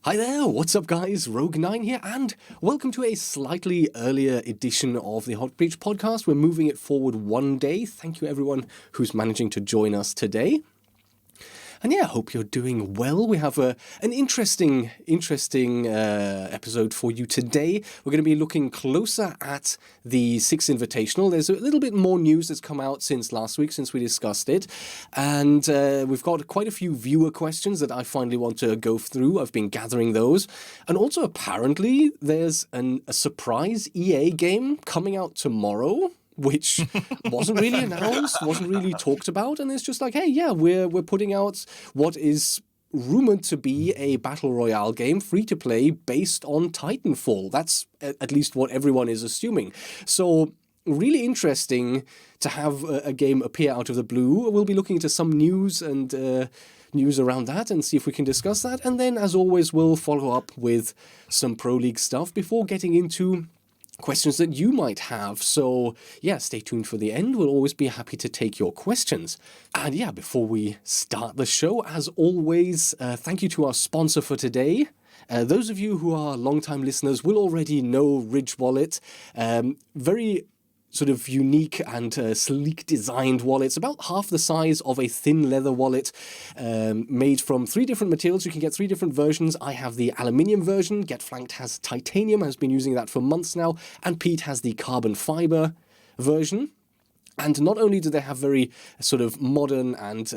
Hi there, what's up guys, Rogue9 here, and welcome to a slightly earlier edition of the Hot Breach podcast. We're moving it forward one day. Thank you everyone who's managing to join us today. And yeah, I hope you're doing well. We have an interesting episode for you today. We're going to be looking closer at the Six Invitational. There's a little bit more news that's come out since last week, since we discussed it. And we've got quite a few viewer questions that I finally want to go through. I've been gathering those. And also, apparently, there's a surprise EA game coming out tomorrow, which wasn't really announced, wasn't really talked about, and it's just like, hey, yeah, we're putting out what is rumored to be a battle royale game, free to play, based on Titanfall. That's at least what everyone is assuming. So really interesting to have a game appear out of the blue. We'll be looking into some news and news around that and see if we can discuss that. And then, as always, we'll follow up with some Pro League stuff before getting into questions that you might have. So yeah, stay tuned for the end. We'll always be happy to take your questions. And yeah, before we start the show, as always, thank you to our sponsor for today. Those of you who are long-time listeners will already know Ridge Wallet. Very sort of unique and sleek designed wallets, about half the size of a thin leather wallet, made from 3 different materials. You can get 3 different versions. I have the aluminium version, Get Flanked has titanium, has been using that for months now, and Pete has the carbon fiber version. And not only do they have very sort of modern and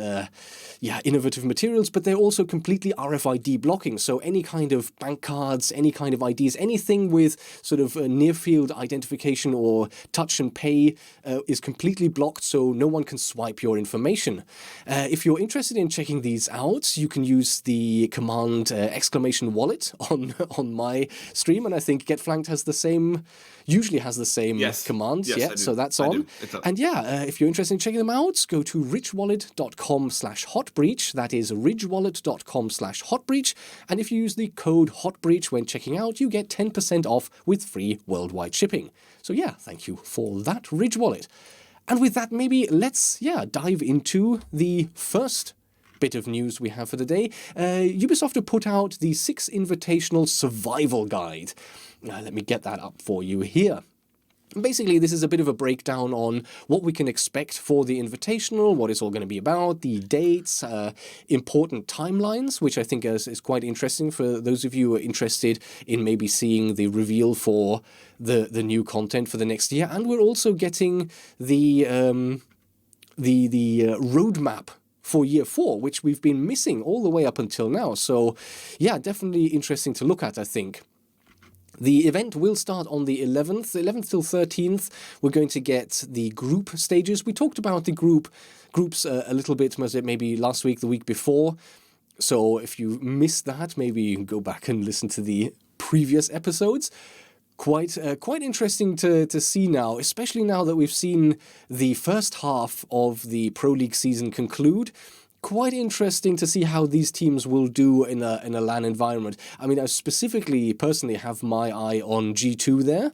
innovative materials, but they're also completely RFID blocking. So any kind of bank cards, any kind of IDs, anything with sort of near-field identification or touch and pay is completely blocked, so no one can swipe your information. If you're interested in checking these out, you can use the command !wallet on my stream, and I think Get Flanked has the same, usually has the same command. Yes, so that's on. And if you're interested in checking them out, go to ridgewallet.com/hotbreach. That is ridgewallet.com/hotbreach. And if you use the code HOTBREACH when checking out, you get 10% off with free worldwide shipping. So yeah, thank you for that, Ridge Wallet. And with that, maybe let's dive into the first bit of news we have for the day. Ubisoft have put out the 6 Invitational Survival Guide. Let me get that up for you here. Basically, this is a bit of a breakdown on what we can expect for the Invitational, what it's all going to be about, the dates, important timelines, which I think is quite interesting for those of you who are interested in maybe seeing the reveal for the new content for the next year. And we're also getting the roadmap for year 4, which we've been missing all the way up until now. So yeah, definitely interesting to look at, I think. The event will start on the 11th till 13th. We're going to get the group stages. We talked about the groups a little bit, maybe last week, the week before. So if you missed that, maybe you can go back and listen to the previous episodes. Quite interesting to see now, especially now that we've seen the first half of the Pro League season conclude. Quite interesting to see how these teams will do in a LAN environment. I mean, I personally have my eye on G2 there.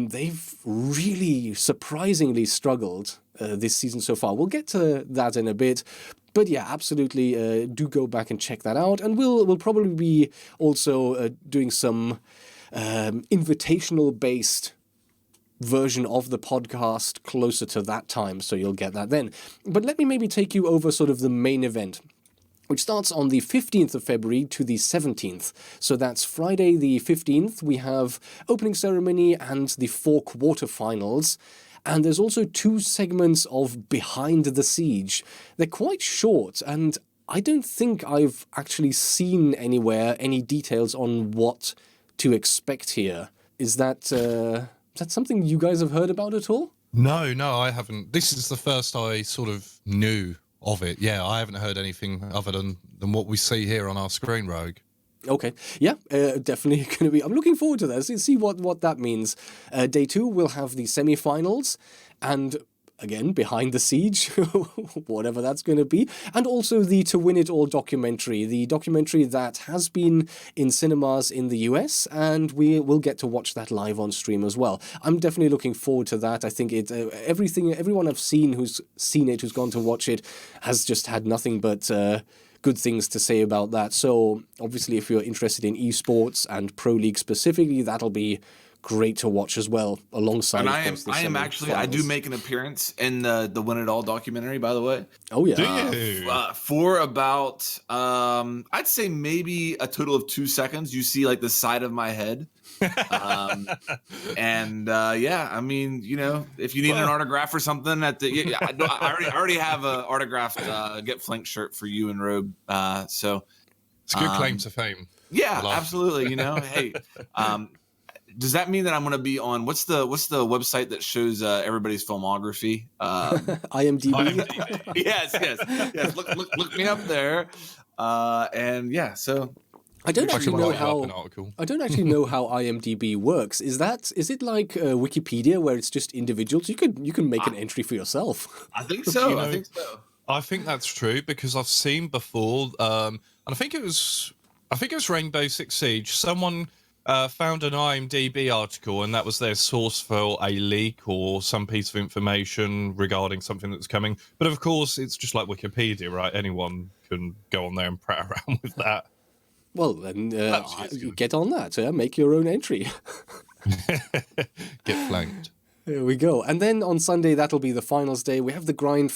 They've really surprisingly struggled this season so far. We'll get to that in a bit. But yeah, absolutely do go back and check that out. And we'll probably be also doing some invitational-based version of the podcast closer to that time, so you'll get that then. But let me maybe take you over sort of the main event, which starts on the 15th of February to the 17th. So that's Friday the 15th. We have opening ceremony and the 4 quarterfinals. And there's also 2 segments of Behind the Siege. They're quite short, and I don't think I've actually seen anywhere any details on what to expect here. Is that something you guys have heard about at all? No, I haven't. This is the first I sort of knew of it. Yeah, I haven't heard anything other than what we see here on our screen, Rogue. Okay, yeah, definitely going to be. I'm looking forward to this. See what that means. Day 2, we'll have the semi-finals, and again, Behind the Siege, whatever that's going to be, and also the To Win It All documentary, the documentary that has been in cinemas in the US, and we will get to watch that live on stream as well. I'm definitely looking forward to that. I think everyone I've seen who's gone to watch it, has just had nothing but good things to say about that. So obviously, if you're interested in esports and Pro League specifically, that'll be great to watch as well, alongside. And of course, the I am actually, I do semifinals. make an appearance in the Win It All documentary, by the way. Oh yeah. Do you? For about, I'd say maybe a total of 2 seconds. You see like the side of my head. Yeah, I mean, you know, if you need an autograph or something at the, I already have a autographed Get Flanked shirt for you and Rogue. So It's a good claim to fame. yeah, absolutely. You know, hey, does that mean that I'm going to be on what's the website that shows everybody's filmography? IMDb. Yes. Look me up there. And yeah, so I don't actually know how. An article. I don't actually know how IMDb works. Is it like Wikipedia where it's just individuals? You can make an entry for yourself. I think so. You know, I think so. I think that's true because I've seen before, and I think it was Rainbow Six Siege. Someone found an IMDb article, and that was their source for a leak or some piece of information regarding something that's coming. But of course, it's just like Wikipedia, right? Anyone can go on there and prat around with that. Well, then get on that. Make your own entry. Get flanked. There we go. And then on Sunday, that'll be the finals day. We have the grand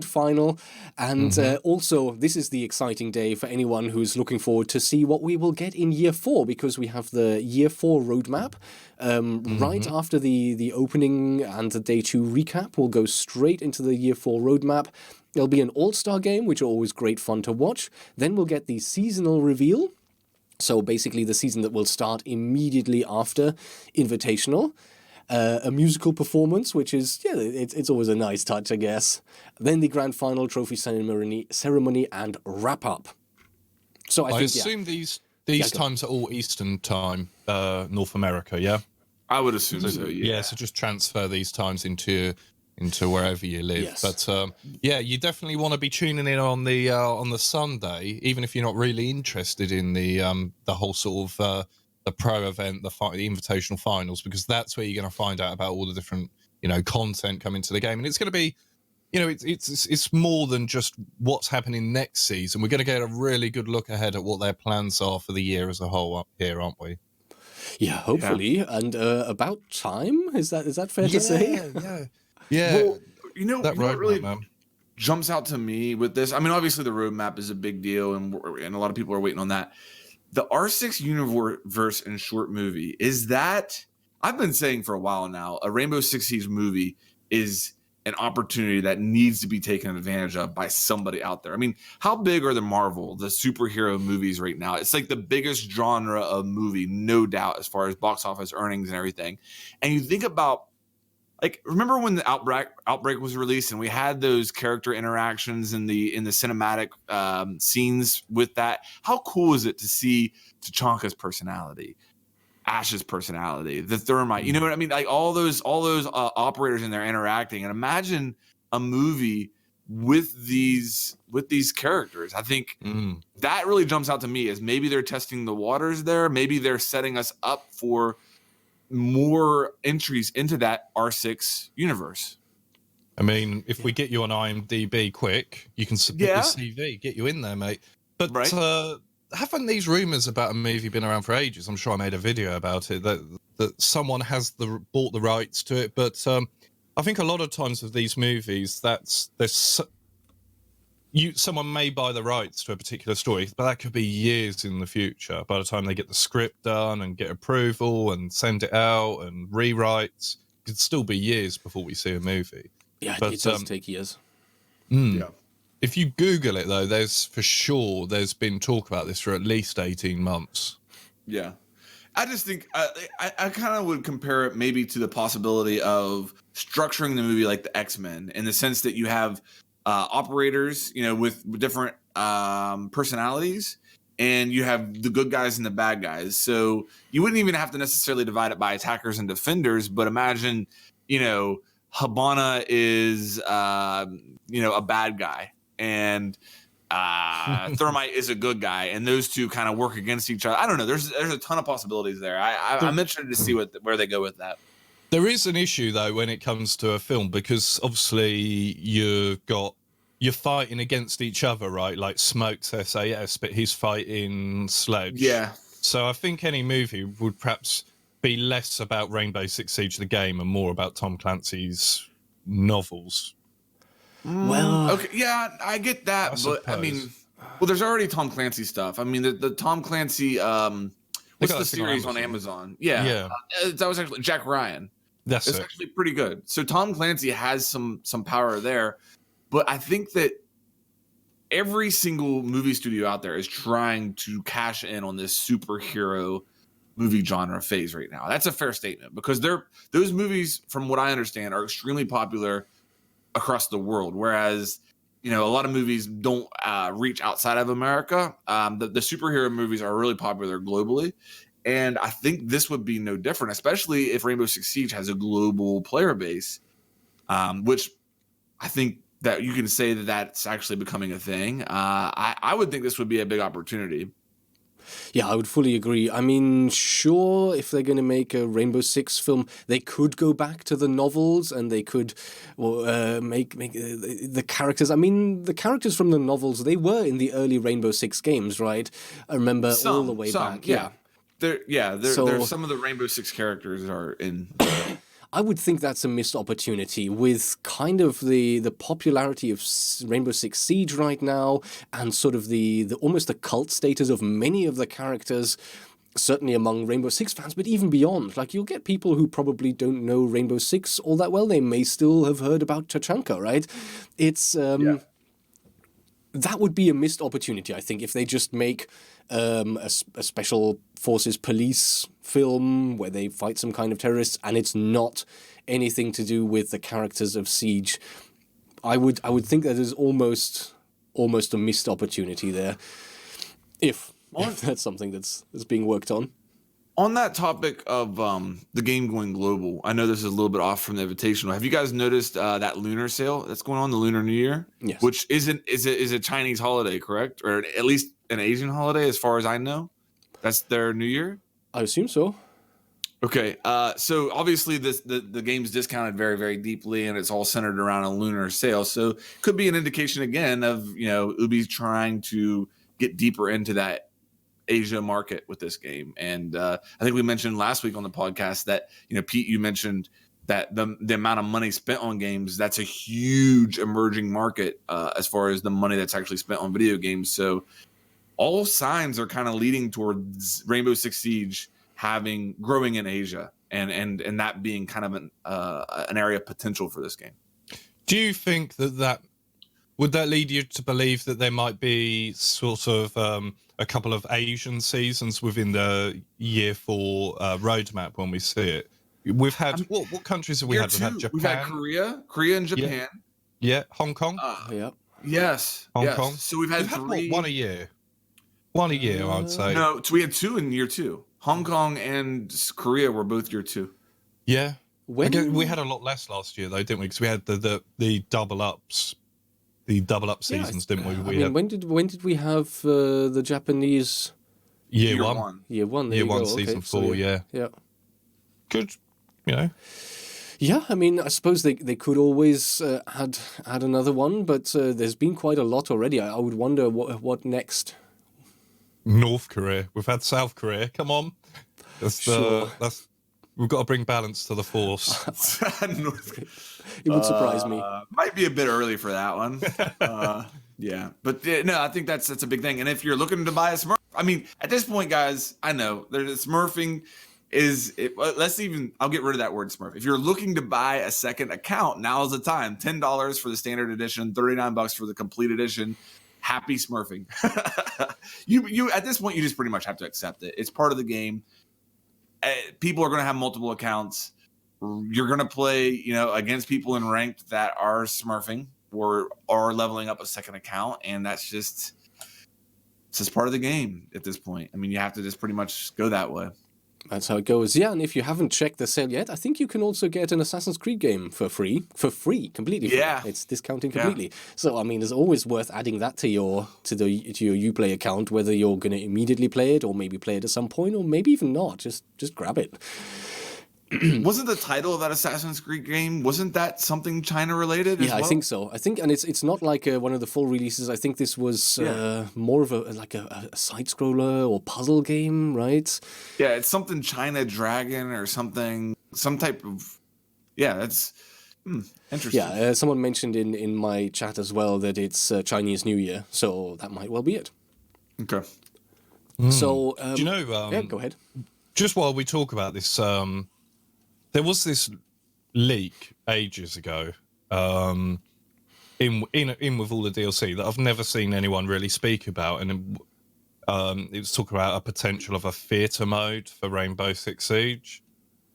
final. And also, this is the exciting day for anyone who's looking forward to see what we will get in Year 4, because we have the Year 4 roadmap. Right after the opening and the Day 2 recap, we'll go straight into the Year 4 roadmap. There'll be an all-star game, which are always great fun to watch. Then we'll get the seasonal reveal. So basically the season that will start immediately after Invitational. A musical performance, which is, it's always a nice touch, I guess. Then the grand final, trophy ceremony and wrap-up. So I assume these times are all Eastern time, North America, yeah? I would assume so, yeah. Yeah, so just transfer these times into wherever you live. Yes. But you definitely want to be tuning in on the Sunday, even if you're not really interested in the whole sort of the pro event, the invitational finals, because that's where you're going to find out about all the different content coming to the game, and it's going to be it's more than just what's happening next season. We're going to get a really good look ahead at what their plans are for the year as a whole up here, aren't we? Yeah, hopefully, and about time. Is that fair to say? Yeah. Well, that what really jumps out to me with this. I mean, obviously the roadmap is a big deal, and a lot of people are waiting on that. The R6 universe in short movie, is that, I've been saying for a while now, a Rainbow Six Siege movie is an opportunity that needs to be taken advantage of by somebody out there. I mean, how big are the superhero movies right now? It's like the biggest genre of movie, no doubt, as far as box office earnings and everything. And you think about, like, remember when the Outbreak was released and we had those character interactions in the cinematic scenes with that? How cool is it to see Tachanka's personality, Ash's personality, the Thermite? You know what I mean? Like all those operators in there interacting. And imagine a movie with these characters. I think that really jumps out to me as maybe they're testing the waters there. Maybe they're setting us up for more entries into that R6 universe. I mean, if we get you on IMDb quick, you can submit your CV, get you in there, mate. But haven't these rumors about a movie been around for ages? I'm sure I made a video about it, that someone has bought the rights to it. But I think a lot of times with these movies, someone may buy the rights to a particular story, but that could be years in the future. By the time they get the script done and get approval and send it out and rewrites, it could still be years before we see a movie. Yeah, it does take years. Yeah. If you Google it, though, there's been talk about this for at least 18 months. Yeah. I just think I kind of would compare it maybe to the possibility of structuring the movie like the X-Men, in the sense that you have operators, with different personalities, and you have the good guys and the bad guys. So you wouldn't even have to necessarily divide it by attackers and defenders, but imagine, Habana is, a bad guy, and Thermite is a good guy, and those two kind of work against each other. I don't know. There's a ton of possibilities there. I'm interested to see where they go with that. There is an issue, though, when it comes to a film, because obviously you've got you're fighting against each other, right? Like Smoke's SAS, but he's fighting Sledge. Yeah. So I think any movie would perhaps be less about Rainbow Six Siege, the game, and more about Tom Clancy's novels. Well, Okay, yeah, I get that, but I mean, well, there's already Tom Clancy stuff. I mean, the Tom Clancy, what's the series on Amazon? Yeah. That was actually Jack Ryan. It's actually pretty good. So Tom Clancy has some power there, but I think that every single movie studio out there is trying to cash in on this superhero movie genre phase right now. That's a fair statement because those movies, from what I understand, are extremely popular across the world, whereas a lot of movies don't reach outside of America. The superhero movies are really popular globally, and I think this would be no different, especially if Rainbow Six Siege has a global player base, which I think that you can say that that's actually becoming a thing. I would think this would be a big opportunity. Yeah, I would fully agree. I mean, sure, if they're going to make a Rainbow Six film, they could go back to the novels and they could make the characters. I mean, the characters from the novels, they were in the early Rainbow Six games, right? I remember all the way back. Yeah. There's some of the Rainbow Six characters are in. I would think that's a missed opportunity with kind of the popularity of Rainbow Six Siege right now and sort of the almost the cult status of many of the characters, certainly among Rainbow Six fans, but even beyond. Like, you'll get people who probably don't know Rainbow Six all that well. They may still have heard about Tachanka, right? It's that would be a missed opportunity, I think, if they just make a special forces police film where they fight some kind of terrorists and it's not anything to do with the characters of Siege. I would think that is almost a missed opportunity there, if that's something that's being worked on. On that topic of the game going global, I know this is a little bit off from the Invitational. Have you guys noticed that lunar sale that's going on, the Lunar New Year? Yes. Which is a Chinese holiday, correct? Or at least an Asian holiday, as far as I know. That's their New Year? I assume so. Okay, so obviously the game's discounted very, very deeply, and it's all centered around a lunar sale. So it could be an indication again of Ubi's trying to get deeper into that Asia market with this game. And I think we mentioned last week on the podcast that Pete, you mentioned that the amount of money spent on games, that's a huge emerging market as far as the money that's actually spent on video games. So all signs are kind of leading towards Rainbow Six Siege growing in Asia and that being kind of an area of potential for this game. Do you think that would that lead you to believe that there might be sort of a couple of Asian seasons within the year 4 roadmap when we see it? We've had what countries have we had? We've had Japan. We've had Korea and Japan. Yeah, Hong Kong. Yeah. Yes, Hong Kong. So we've had 3. One a year. One a year, I'd say. No, so we had 2 in year 2. Hong Kong and Korea were both year 2. Yeah. Again, we had a lot less last year, though, didn't we? Because we had the double ups. The double up seasons, didn't we? When did we have the Japanese year one? Year 1, year 1, go. season okay, 4. Yeah. Good. Yeah, I mean, I suppose they could always add another one, but there's been quite a lot already. I would wonder what next. North Korea. We've had South Korea. Come on. We've got to bring balance to the force. It would surprise me. Might be a bit early for that one. Yeah, but no, I think that's a big thing. And if you're looking to buy a Smurf, I mean, at this point, guys, I know there's Smurfing I'll get rid of that word Smurf. If you're looking to buy a second account, now's the time. $10 for the standard edition, $39 for the complete edition. Happy Smurfing. You at this point, you just pretty much have to accept it. It's part of the game. People are going to have multiple accounts. You're going to play, against people in ranked that are Smurfing or are leveling up a second account, and it's just part of the game at this point. I mean, you have to just pretty much go that way. That's how it goes. Yeah, and if you haven't checked the sale yet, I think you can also get an Assassin's Creed game for free, completely free. Yeah. It's discounting completely. Yeah. So, I mean, it's always worth adding that to your Uplay account, whether you're going to immediately play it or maybe play it at some point or maybe even not. Just grab it. Wasn't the title of that Assassin's Creed game, wasn't that something China related as well? I think so. I think, and it's not like one of the full releases. I think this was more of a side scroller or puzzle game, right? Yeah, it's something China Dragon or something, some type of. Yeah, that's interesting. Yeah, someone mentioned in my chat as well that it's Chinese New Year, so that might well be it. Okay. So, Do you know? yeah, go ahead. Just while we talk about this, there was this leak ages ago, in with all the DLC that I've never seen anyone really speak about, and it was talking about a potential of a theatre mode for Rainbow Six Siege.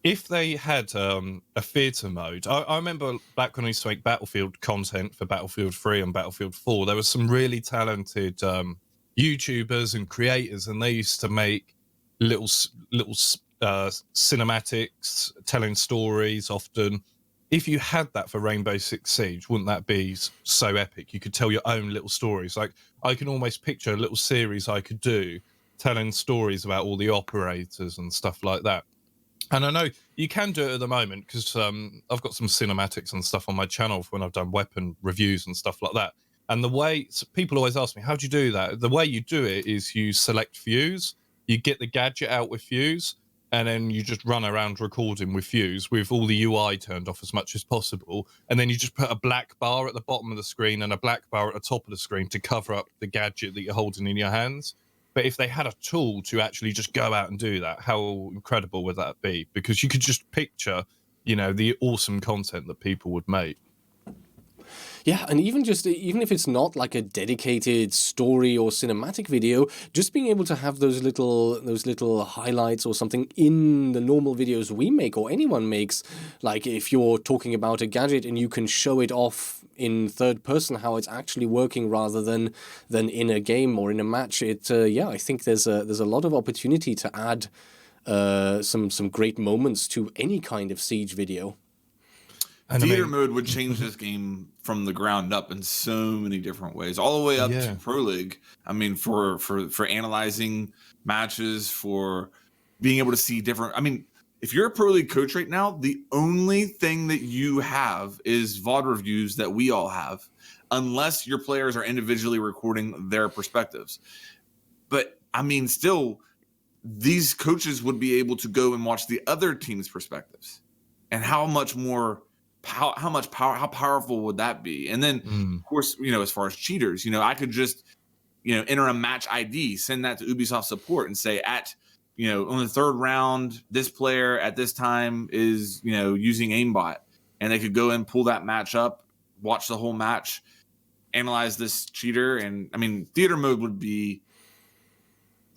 If they had a theatre mode, I remember back when we used to make Battlefield content for Battlefield 3 and Battlefield 4, there was some really talented YouTubers and creators, and they used to make little cinematics, telling stories often. If you had that for Rainbow Six Siege, wouldn't that be so epic? You could tell your own little stories. Like, I can almost picture a little series I could do telling stories about all the operators and stuff like that. And I know you can do it at the moment because I've got some cinematics and stuff on my channel for when I've done weapon reviews and stuff like that. And the way people always ask me, how do you do that? The way you do it is you select Fuse, you get the gadget out with Fuse, and then you just run around recording with Fuse with all the UI turned off as much as possible. And then you just put a black bar at the bottom of the screen and a black bar at the top of the screen to cover up the gadget that you're holding in your hands. But if they had a tool to actually just go out and do that, how incredible would that be? Because you could just picture, the awesome content that people would make. Yeah, and even if it's not like a dedicated story or cinematic video, just being able to have those little highlights or something in the normal videos we make or anyone makes, like if you're talking about a gadget and you can show it off in third person how it's actually working rather than in a game or in a match, I think there's a lot of opportunity to add some great moments to any kind of Siege video. And theater mode would change this game from the ground up in so many different ways, all the way up to Pro League. I mean, for analyzing matches, for being able to see different. I mean, if you're a Pro League coach right now, the only thing that you have is VOD reviews that we all have, unless your players are individually recording their perspectives. But I mean, still, these coaches would be able to go and watch the other team's perspectives, and how powerful would that be? And then, of course, as far as cheaters, I could just, enter a match ID, send that to Ubisoft support and say on the third round, this player at this time is, using aimbot, and they could go and pull that match up, watch the whole match, analyze this cheater. And I mean, theater mode would be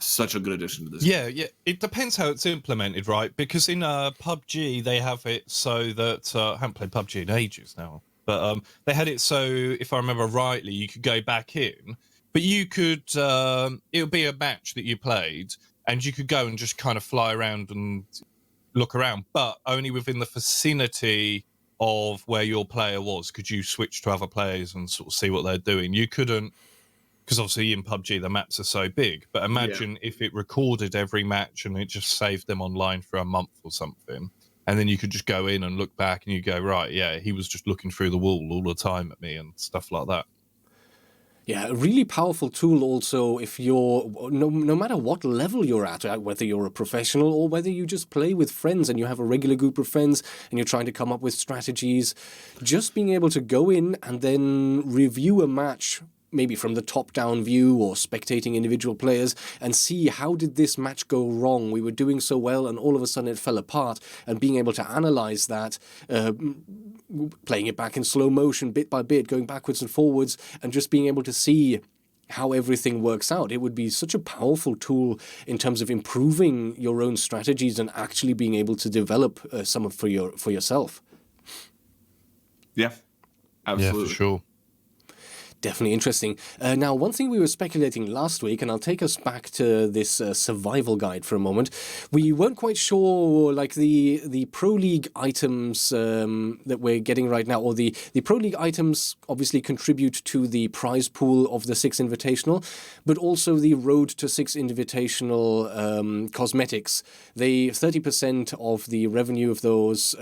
such a good addition to this game. Yeah. It depends how it's implemented, right? Because in PUBG, they have it so that I haven't played PUBG in ages now, but they had it so, if I remember rightly, you could go back in, but you could it would be a match that you played, and you could go and just kind of fly around and look around, but only within the vicinity of where your player was could you switch to other players and sort of see what they're doing. You couldn't. Because obviously in PUBG, the maps are so big. But imagine if it recorded every match and it just saved them online for a month or something. And then you could just go in and look back and you go, right, yeah, he was just looking through the wall all the time at me and stuff like that. Yeah, a really powerful tool also if you're, no matter what level you're at, whether you're a professional or whether you just play with friends and you have a regular group of friends and you're trying to come up with strategies, just being able to go in and then review a match maybe from the top-down view or spectating individual players and see how did this match go wrong. We were doing so well and all of a sudden it fell apart, and being able to analyze that, playing it back in slow motion bit by bit, going backwards and forwards, and just being able to see how everything works out. It would be such a powerful tool in terms of improving your own strategies and actually being able to develop some for yourself. Yeah, absolutely. Yeah, for sure. definitely interesting. Now, one thing we were speculating last week, and I'll take us back to this survival guide for a moment. We weren't quite sure, like the Pro League items that we're getting right now, or the Pro League items obviously contribute to the prize pool of the Six Invitational, but also the Road to Six Invitational cosmetics. 30% of the revenue of those.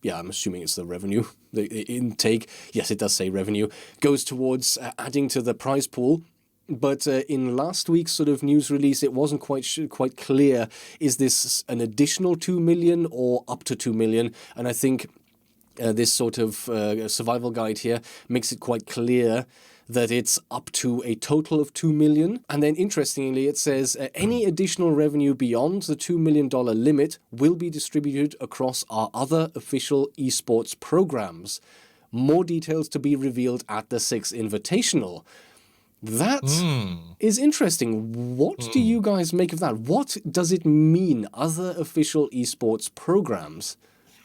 Yeah, I'm assuming it's the revenue, the intake. Yes, it does say revenue, goes towards adding to the prize pool. But in last week's sort of news release, it wasn't quite clear. Is this an additional 2 million or up to 2 million? And I think this sort of survival guide here makes it quite clear that it's up to a total of 2 million. And then interestingly, it says any additional revenue beyond the $2 million limit will be distributed across our other official esports programs. More details to be revealed at the Six Invitational. That is interesting. What do you guys make of that? What does it mean, other official esports programs?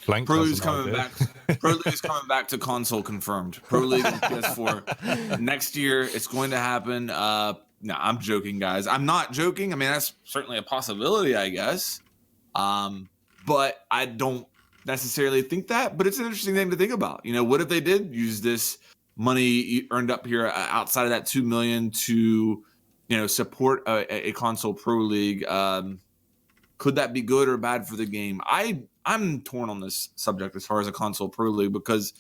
Pro League's coming back. Pro League's coming back to console confirmed. Pro League on PS4 next year. It's going to happen. No, I'm joking, guys. I'm not joking. I mean, that's certainly a possibility, I guess. But I don't necessarily think that. But it's an interesting thing to think about. You know, what if they did use this money earned up here outside of that 2 million to, support a console Pro League? Could that be good or bad for the game? I'm torn on this subject as far as a console Pro League, because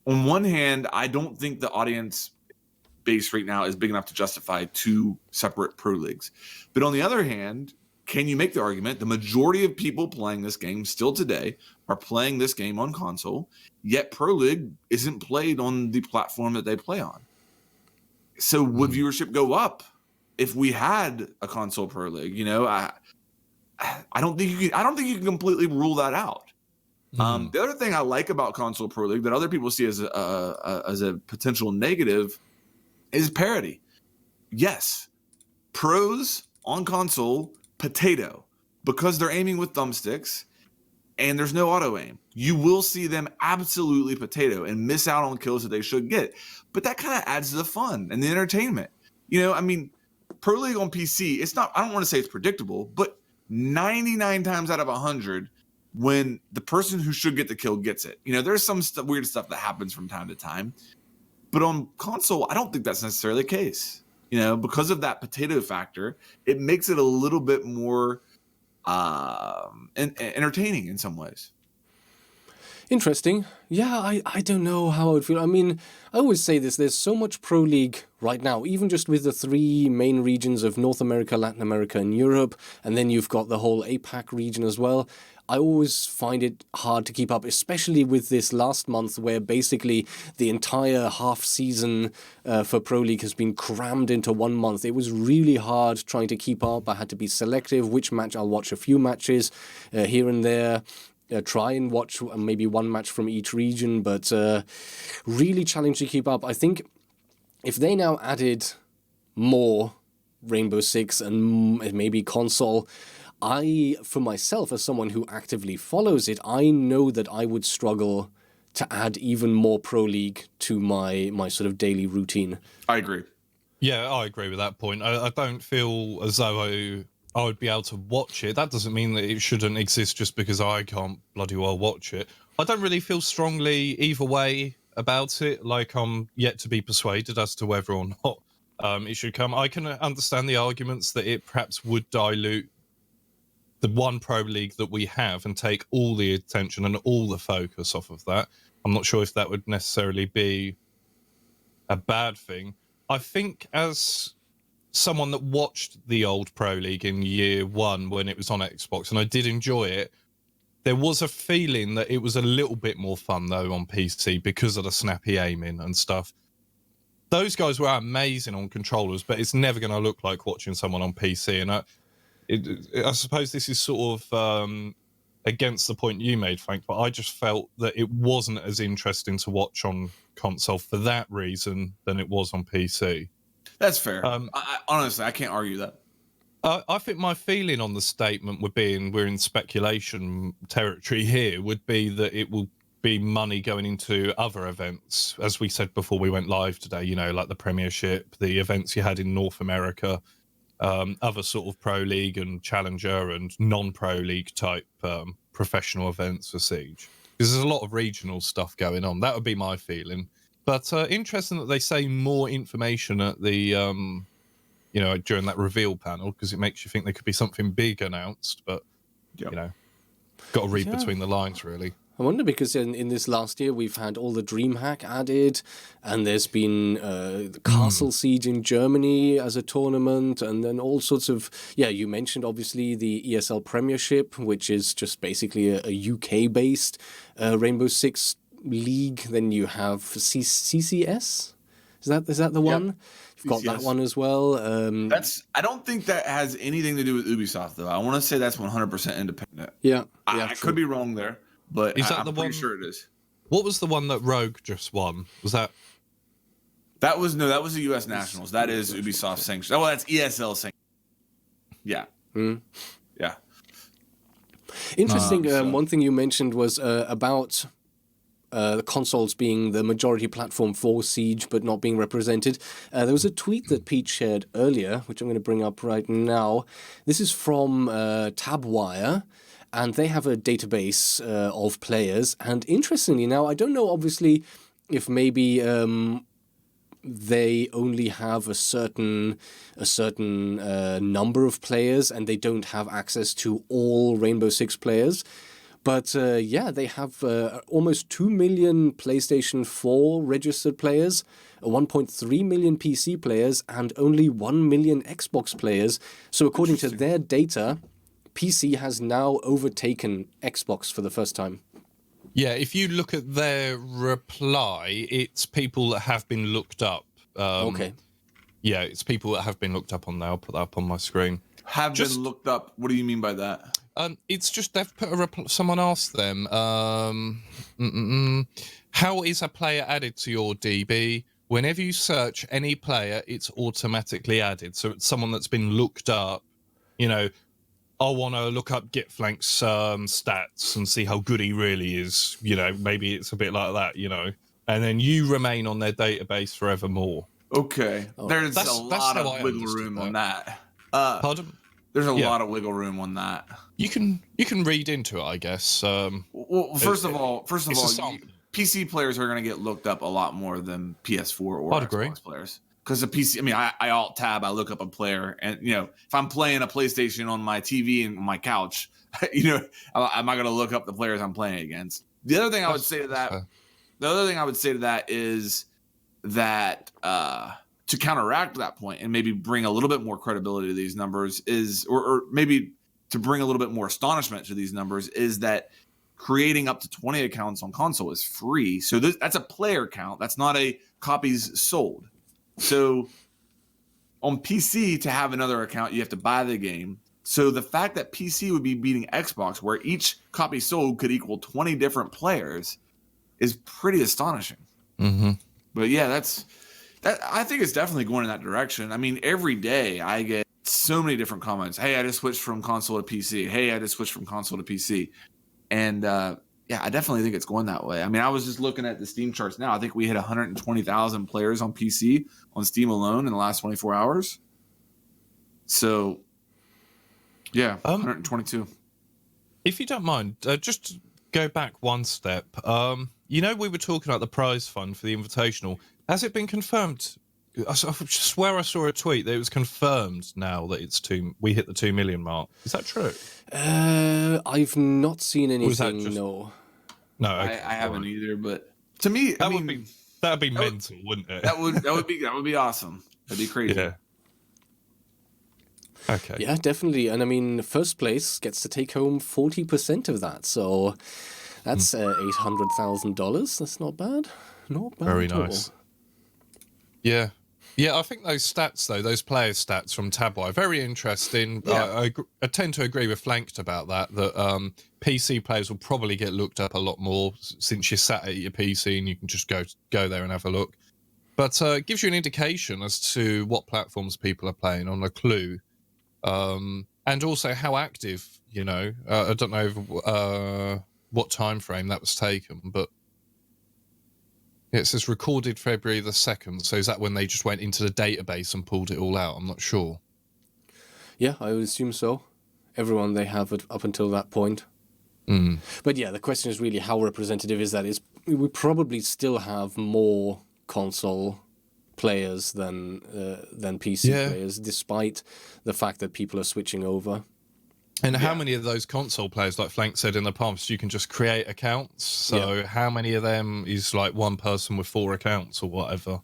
on one hand, I don't think the audience base right now is big enough to justify 2 separate Pro Leagues. But on the other hand, can you make the argument the majority of people playing this game still today are playing this game on console, yet Pro League isn't played on the platform that they play on? So would viewership go up if we had a console Pro League? I don't think you can completely rule that out. The other thing I like about console Pro League that other people see as a potential negative is parity. Yes, pros on console potato because they're aiming with thumbsticks and there's no auto aim. You will see them absolutely potato and miss out on kills that they should get. But that kind of adds to the fun and the entertainment. Pro League on PC, it's not. I don't want to say it's predictable, but 99 times out of 100, when the person who should get the kill gets it. There's some weird stuff that happens from time to time. But on console, I don't think that's necessarily the case. Because of that potato factor, it makes it a little bit more entertaining in some ways. Interesting. Yeah, I don't know how I would feel. I mean, I always say this, there's so much Pro League right now, even just with the 3 main regions of North America, Latin America, and Europe, and then you've got the whole APAC region as well. I always find it hard to keep up, especially with this last month where basically the entire half season for Pro League has been crammed into 1 month. It was really hard trying to keep up. I had to be selective which match. I'll watch a few matches here and there. Try and watch maybe 1 match from each region, but really challenging to keep up. I think if they now added more Rainbow Six and maybe console, for myself, as someone who actively follows it, I know that I would struggle to add even more Pro League to my sort of daily routine. I agree. Yeah, I agree with that point. I don't feel as though I would be able to watch it. That doesn't mean that it shouldn't exist just because I can't bloody well watch it. I don't really feel strongly either way about it. Like, I'm yet to be persuaded as to whether or not it should come. I can understand the arguments that it perhaps would dilute the one Pro League that we have and take all the attention and all the focus off of that. I'm not sure if that would necessarily be a bad thing. I think as someone that watched the old Pro League in year 1 when it was on Xbox, and I did enjoy it, there was a feeling that it was a little bit more fun, though, on PC because of the snappy aiming and stuff. Those guys were amazing on controllers, but it's never going to look like watching someone on PC. And I suppose this is sort of against the point you made, Frank, but I just felt that it wasn't as interesting to watch on console for that reason than it was on PC. That's fair. Honestly, I can't argue that. I think my feeling on the statement would be, and we're in speculation territory here, would be that it will be money going into other events, as we said before we went live today. Like the Premiership, the events you had in North America, other sort of Pro League and Challenger and non-Pro League type professional events for Siege. Because there's a lot of regional stuff going on. That would be my feeling. But interesting that they say more information at the, during that reveal panel, because it makes you think there could be something big announced. But, got to read between the lines, really. I wonder, because in this last year we've had all the DreamHack added, and there's been the Castle Siege in Germany as a tournament, and then all sorts of, you mentioned obviously the ESL Premiership, which is just basically a UK-based Rainbow Six league. Then you have CCS? Is that the one? Yep. You've got that one as well. I don't think that has anything to do with Ubisoft, though. I want to say that's 100% independent. Yeah. I could be wrong there. But I'm pretty sure it is. What was the one that Rogue just won? Was that? That was the U.S. Nationals. That is Ubisoft sanctioned. Oh, well, that's ESL sanctioned. Yeah. Yeah. Interesting. One thing you mentioned was about the consoles being the majority platform for Siege, but not being represented. There was a tweet that Pete shared earlier, which I'm going to bring up right now. This is from Tabwire. And they have a database of players. And interestingly, now I don't know, obviously, if maybe they only have a certain number of players, and they don't have access to all Rainbow Six players. But they have almost 2 million PlayStation 4 registered players, 1.3 million PC players, and only 1 million Xbox players. So according to their data, PC has now overtaken Xbox for the first time. Yeah, if you look at their reply, it's people that have been looked up. Okay. Yeah, it's people that have been looked up on there. I'll put that up on my screen. Been looked up? What do you mean by that? It's just they've put someone asked them, how is a player added to your DB? Whenever you search any player, it's automatically added. So it's someone that's been looked up, I want to look up GitFlank's stats and see how good he really is. Maybe it's a bit like that, and then you remain on their database forevermore. Okay. There's a lot of wiggle room on that. Pardon? There's a lot of wiggle room on that. You can read into it, I guess. First of all, PC players are going to get looked up a lot more than PS4 or Xbox players. Because the PC, I alt tab, I look up a player, and if I'm playing a PlayStation on my TV and on my couch, am I going to look up the players I'm playing against? The other thing I would say to that, is that to counteract that point and maybe bring a little bit more credibility to these numbers or maybe to bring a little bit more astonishment to these numbers, is that creating up to 20 accounts on console is free. So that's a player count. That's not a copies sold. So on PC, to have another account, you have to buy the game. So the fact that PC would be beating Xbox, where each copy sold could equal 20 different players, is pretty astonishing. Mm-hmm. But I think it's definitely going in that direction. Every day I get so many different comments. Hey, I just switched from console to PC. Hey, I just switched from console to PC. And I definitely think it's going that way. I was just looking at the Steam charts now. I think we hit 120,000 players on PC on Steam alone in the last 24 hours. So, 122. If you don't mind, just go back one step. We were talking about the prize fund for the Invitational. Has it been confirmed? I swear I saw a tweet that it was confirmed now that we hit the 2 million mark. Is that true? I've not seen anything. No, okay, I haven't either. But to me, that'd be mental, wouldn't it? That would be awesome. That'd be crazy. Yeah. Okay. Yeah, definitely. And first place gets to take home 40% of that. So that's $800,000. That's not bad. Not bad. Very nice. Yeah. Yeah, I think those stats, though, those player stats from Tabwire, very interesting. Yeah. I tend to agree with Flanked about that PC players will probably get looked up a lot more since you're sat at your PC and you can just go there and have a look. But it gives you an indication as to what platforms people are playing on, a clue. And also how active, I don't know what time frame that was taken, but it says recorded February the 2nd. So is that when they just went into the database and pulled it all out? I'm not sure. Yeah, I would assume so. Everyone they have up until that point. But yeah, the question is really how representative is that? We probably still have more console players than PC players, despite the fact that people are switching over. And how many of those console players, like Flank said in the past, you can just create accounts? So how many of them is like one person with 4 accounts or whatever?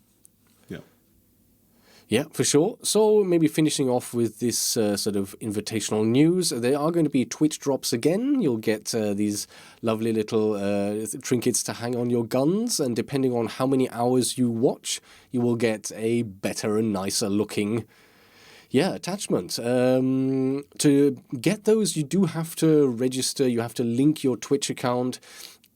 Yeah, for sure. So maybe finishing off with this sort of invitational news, there are going to be Twitch drops again. You'll get these lovely little trinkets to hang on your guns, and depending on how many hours you watch, you will get a better and nicer looking attachment. To get those, you do have to register. You have to link your Twitch account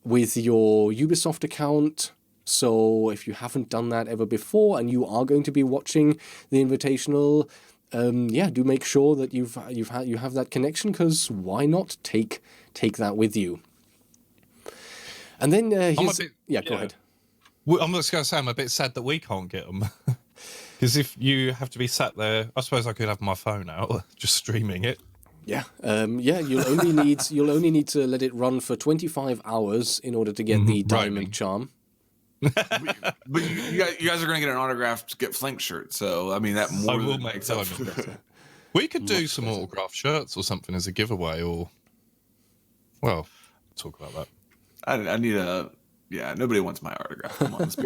with your Ubisoft account. So if you haven't done that ever before and you are going to be watching the Invitational, do make sure that you have that connection, because why not take that with you? And then go ahead. I'm just going to say I'm a bit sad that we can't get them. Because if you have to be sat there, I suppose I could have my phone out, just streaming it. Yeah, you'll only need to let it run for 25 hours in order to get the diamond charm. But you guys are going to get an autographed Get Flanked shirt, so I mean that more than makes up for it. We could do some autographed shirts or something as a giveaway, or we'll talk about that. I need nobody wants my autograph. Come on, let's be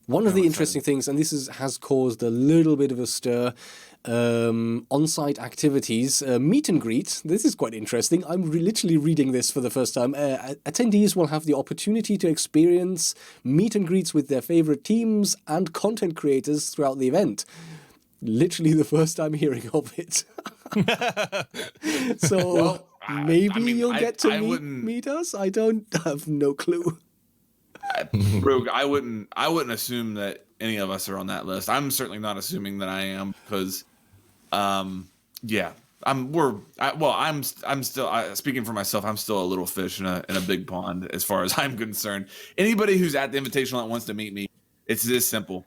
One of the interesting things, and this has caused a little bit of a stir, on-site activities, meet and greet. This is quite interesting. I'm literally reading this for the first time. Attendees will have the opportunity to experience meet and greets with their favorite teams and content creators throughout the event. Literally the first time hearing of it. So you'll get to meet us. I don't have no clue. Rogue, I wouldn't assume that any of us are on that list. I'm certainly not assuming that I am, because I'm still speaking for myself. I'm still a little fish in a big pond as far as I'm concerned. Anybody who's at the Invitational that wants to meet me, it's this simple.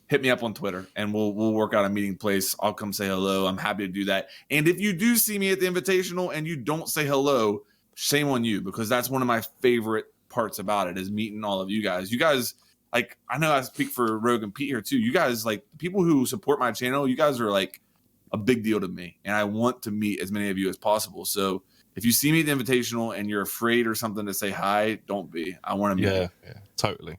Hit me up on Twitter and we'll work out a meeting place. I'll come say hello. I'm happy to do that. And if you do see me at the Invitational and you don't say hello, shame on you, because that's one of my favorite parts about it, is meeting all of you guys. You guys, like, I know I speak for Rogue and Pete here too. You guys, like, people who support my channel, you guys are like a big deal to me, and I want to meet as many of you as possible. So if you see me at the Invitational and you're afraid or something to say hi, don't be. I want to meet you. Yeah, totally.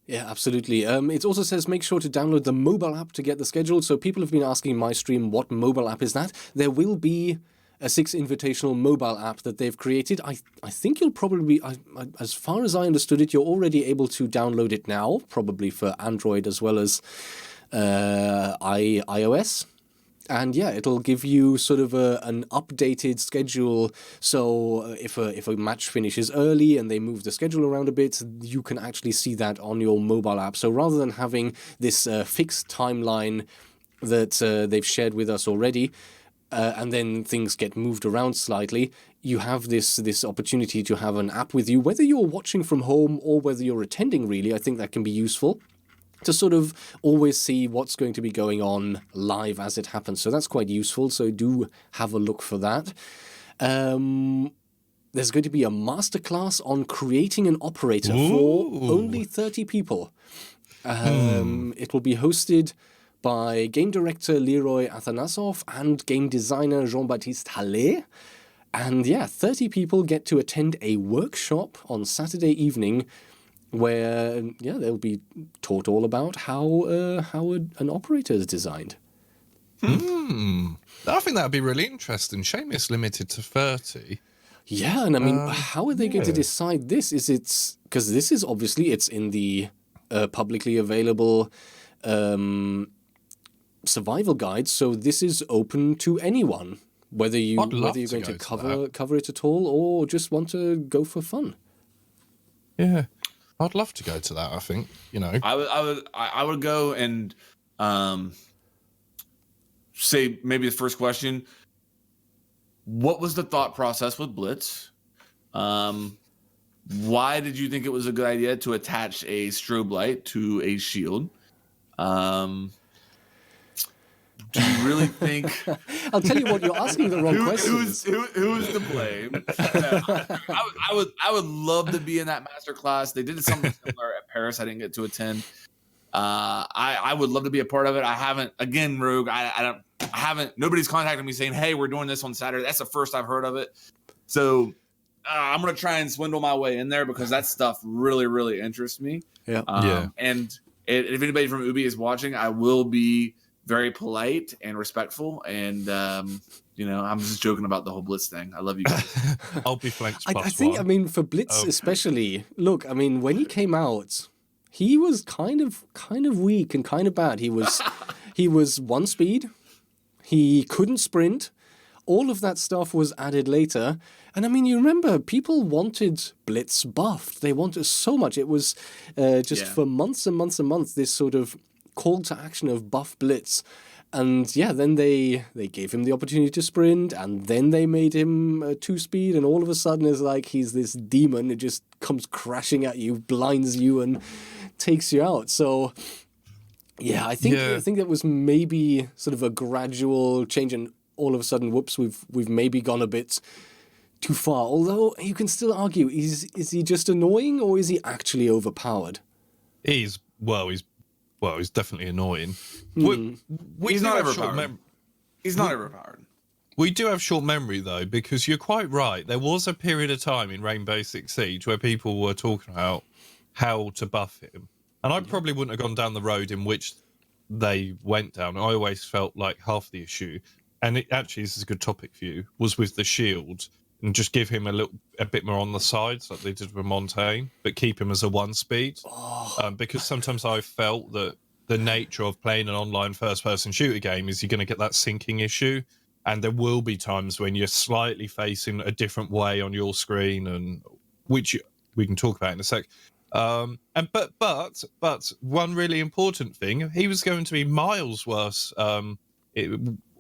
Yeah, absolutely. It also says make sure to download the mobile app to get the schedule. So people have been asking in my stream, what mobile app is that? There will be a 6 Invitational mobile app that they've created. I think you'll probably be, as far as I understood it, you're already able to download it now, probably for Android as well as iOS. And yeah, it'll give you sort of an updated schedule. So if a match finishes early and they move the schedule around a bit, you can actually see that on your mobile app. So rather than having this fixed timeline that they've shared with us already, and then things get moved around slightly, you have this opportunity to have an app with you, whether you're watching from home or whether you're attending, really. I think that can be useful to sort of always see what's going to be going on live as it happens. So that's quite useful. So do have a look for that. There's going to be a masterclass on creating an operator for only 30 people. It will be hosted by game director Leroy Athanasov and game designer Jean-Baptiste Hallé. And yeah, 30 people get to attend a workshop on Saturday evening where they'll be taught all about how an operator is designed. I think that'd be really interesting. Shame it's limited to 30. Yeah, and I mean, how are they going to decide this? Because this is obviously it's in the publicly available survival guide, so this is open to anyone, whether you're going to cover it at all or just want to go for fun. Yeah. I'd love to go to that. I think, I would go and say maybe the first question, what was the thought process with Blitz? Why did you think it was a good idea to attach a strobe light to a shield? Do you really think? I'll tell you what, you're asking the wrong questions. Who's to blame? I would love to be in that master class. They did something similar at Paris. I didn't get to attend. I would love to be a part of it. I haven't. Again, Rogue. I haven't. Nobody's contacted me saying, "Hey, we're doing this on Saturday." That's the first I've heard of it. So I'm gonna try and swindle my way in there because that stuff really, really interests me. Yeah. And if anybody from Ubi is watching, I will be very polite and respectful, and I'm just joking about the whole Blitz thing. I love you guys. I'll be flanked. I think, for Blitz especially. Look, when he came out, he was kind of weak and kind of bad. He was one speed. He couldn't sprint. All of that stuff was added later. And you remember, people wanted Blitz buffed. They wanted so much. It was for months and months and months, this sort of call to action of buff Blitz. And then they gave him the opportunity to sprint, and then they made him 2-speed, and all of a sudden it's like he's this demon who just comes crashing at you, blinds you, and takes you out. So I think that was maybe sort of a gradual change, and all of a sudden, whoops, we've maybe gone a bit too far. Although you can still argue, is he just annoying, or is he actually overpowered? He's definitely annoying. He's not overpowered. He's not overpowered. We do have short memory, though, because you're quite right. There was a period of time in Rainbow Six Siege where people were talking about how to buff him. And I probably wouldn't have gone down the road in which they went down. I always felt like half the issue, and this is a good topic for you, was with the shield, and just give him a bit more on the sides like they did with Montaigne, but keep him as a 1-speed. Because sometimes I felt that the nature of playing an online first-person shooter game is you're going to get that syncing issue, and there will be times when you're slightly facing a different way on your screen, and which we can talk about in a sec. But one really important thing, he was going to be miles worse.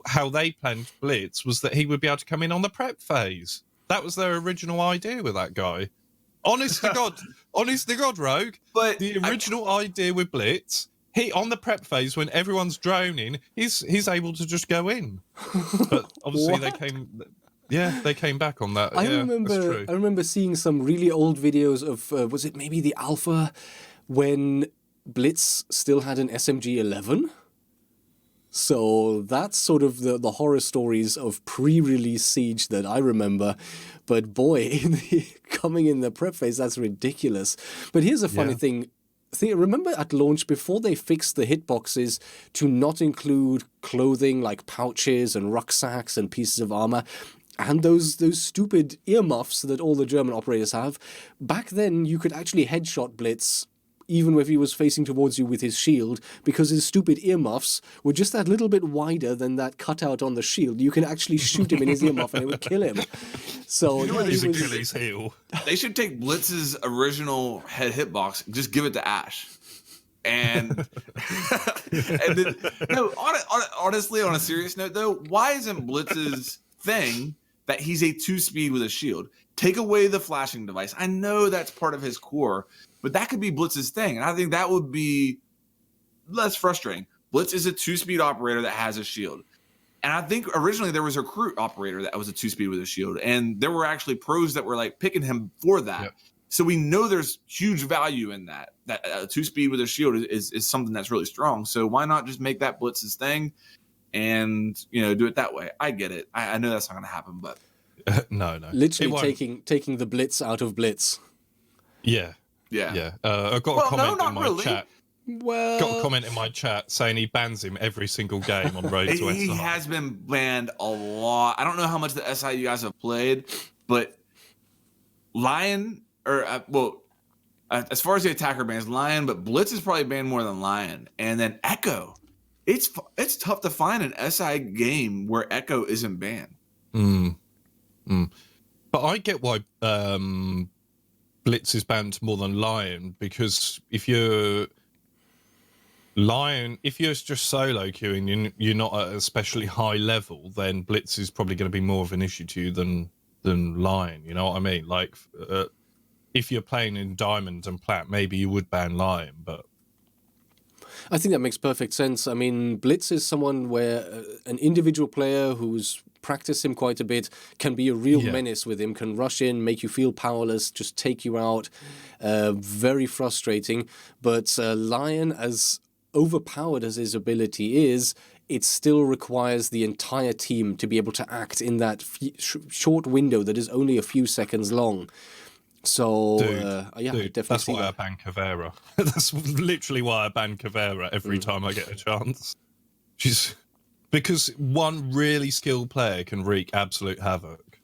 How they planned Blitz was that he would be able to come in on the prep phase. That was their original idea with that guy. Honest to God, Rogue. But the original idea with Blitz, he on the prep phase when everyone's droning, he's able to just go in. But obviously they came back on that. I remember seeing some really old videos of was it maybe the alpha when Blitz still had an SMG-11? So that's sort of the horror stories of pre-release Siege that I remember. But boy, coming in the prep phase, that's ridiculous. But here's a funny thing. Remember at launch, before they fixed the hitboxes to not include clothing like pouches and rucksacks and pieces of armor, and those stupid earmuffs that all the German operators have, back then you could actually headshot Blitz even if he was facing towards you with his shield, because his stupid earmuffs were just that little bit wider than that cutout on the shield. You can actually shoot him in his earmuff and it would kill him. So Achilles heel. They should take Blitz's original head hitbox and just give it to Ash. And then, honestly, on a serious note, though, why isn't Blitz's thing that he's a 2-speed with a shield? Take away the flashing device. I know that's part of his core, but that could be Blitz's thing. And I think that would be less frustrating. Blitz is a 2-speed operator that has a shield. And I think originally there was a recruit operator that was a 2-speed with a shield. And there were actually pros that were like picking him for that. Yep. So we know there's huge value in that. That a 2-speed with a shield is something that's really strong. So why not just make that Blitz's thing and do it that way? I get it. I know that's not going to happen, but no. Literally taking the Blitz out of Blitz. Yeah. I got a comment in my chat. Got a comment in my chat saying he bans him every single game on Road to SI. He has been banned a lot. I don't know how much the SI you guys have played, but Lion, as far as the attacker bans, Lion, but Blitz is probably banned more than Lion. And then Echo. It's tough to find an SI game where Echo isn't banned. But I get why Blitz is banned more than Lion, because if you're Lion, if you're just solo queuing, you're not at an especially high level, then Blitz is probably going to be more of an issue to you than Lion. You know what I mean? Like, if you're playing in Diamond and Plat, maybe you would ban Lion, but I think that makes perfect sense. I mean, Blitz is someone where an individual player who's practiced him quite a bit can be a real menace with him, can rush in, make you feel powerless, just take you out. Very frustrating. But Lion, as overpowered as his ability is, it still requires the entire team to be able to act in that short window that is only a few seconds long. So, definitely. That's why I ban Caveira. That's literally why I ban Caveira every time I get a chance. Because one really skilled player can wreak absolute havoc.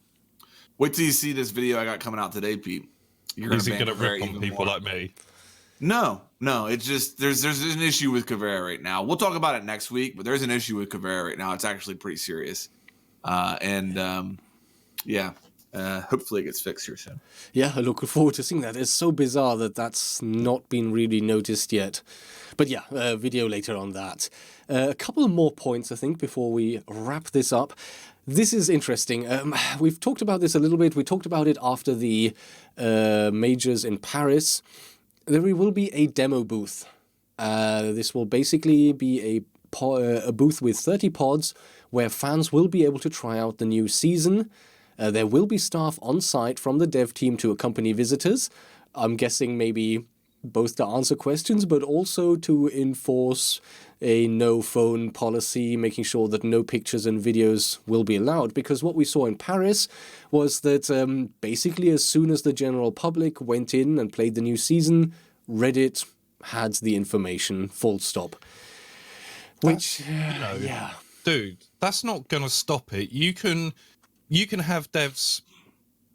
Wait till you see this video I got coming out today, Pete. Is he going to rip on people like me? No. It's just there's an issue with Caveira right now. We'll talk about it next week, but there's an issue with Caveira right now. It's actually pretty serious. Hopefully it gets fixed here soon. Yeah, I look forward to seeing that. It's so bizarre that that's not been really noticed yet. But yeah, video later on that. A couple more points, I think, before we wrap this up. This is interesting. We've talked about this a little bit. We talked about it after the majors in Paris. There will be a demo booth. This will basically be a booth with 30 pods where fans will be able to try out the new season. There will be staff on site from the dev team to accompany visitors. I'm guessing maybe both to answer questions, but also to enforce a no phone policy, making sure that no pictures and videos will be allowed. Because what we saw in Paris was that basically as soon as the general public went in and played the new season, Reddit had the information, full stop. Which, Dude, that's not going to stop it. You can have devs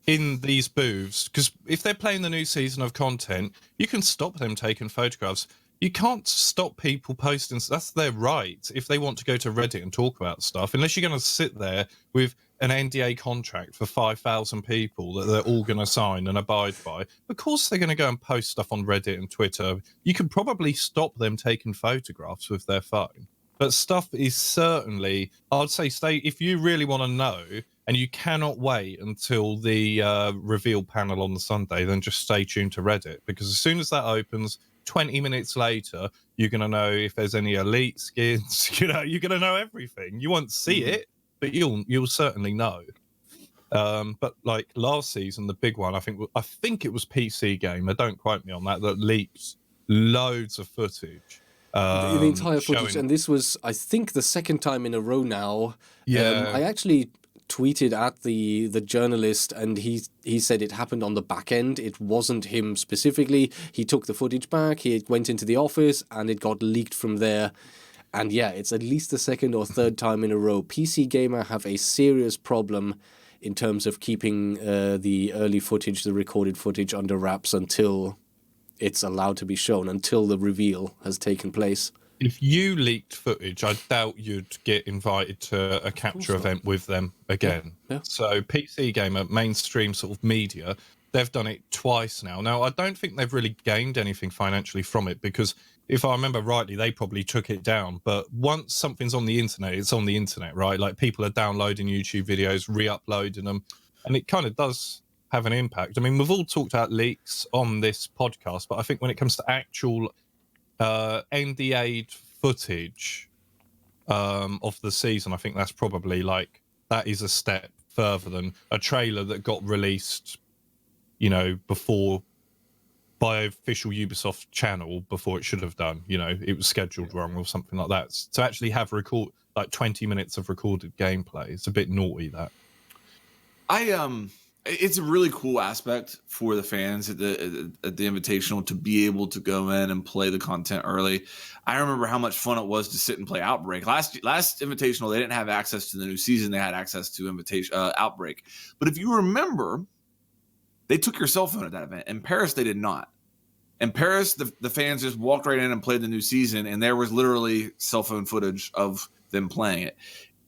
in these booths, because if they're playing the new season of content, you can stop them taking photographs. You can't stop people posting. That's their right if they want to go to Reddit and talk about stuff, unless you're going to sit there with an NDA contract for 5,000 people that they're all going to sign and abide by. Of course they're going to go and post stuff on Reddit and Twitter. You can probably stop them taking photographs with their phone. But stuff is certainly, I'd say, if you really want to know, and you cannot wait until the reveal panel on the Sunday, then just stay tuned to Reddit, because as soon as that opens, 20 minutes later, you're going to know if there's any elite skins. You're going to know everything. You won't see it, but you'll certainly know. But like last season, the big one, I think it was PC Gamer. Don't quote me on that. That leaked loads of footage. The entire footage, and this was, I think, the second time in a row now. Yeah, I actually tweeted at the journalist, and he said it happened on the back end. It wasn't him specifically. He took the footage back, he went into the office, and it got leaked from there. And yeah, it's at least the second or third time in a row. PC Gamer have a serious problem in terms of keeping the early footage, the recorded footage, under wraps until it's allowed to be shown, until the reveal has taken place. If you leaked footage, I doubt you'd get invited to a capture event with them again. Yeah. So PC Gamer, mainstream sort of media, they've done it twice now. Now, I don't think they've really gained anything financially from it, because if I remember rightly, they probably took it down. But once something's on the internet, it's on the internet, right? Like, people are downloading YouTube videos, re-uploading them, and it kind of does have an impact. I mean, we've all talked about leaks on this podcast, but I think when it comes to actual NDA'd footage of the season, I think that's probably that is a step further than a trailer that got released, before by official Ubisoft channel before it should have done. It was scheduled wrong or something like that. To actually have 20 minutes of recorded gameplay, it's a bit naughty. That it's a really cool aspect for the fans at the Invitational to be able to go in and play the content early. I remember how much fun it was to sit and play Outbreak. Last Invitational, they didn't have access to the new season. They had access to Outbreak. But if you remember, they took your cell phone at that event. In Paris, they did not. In Paris, the fans just walked right in and played the new season, and there was literally cell phone footage of them playing it.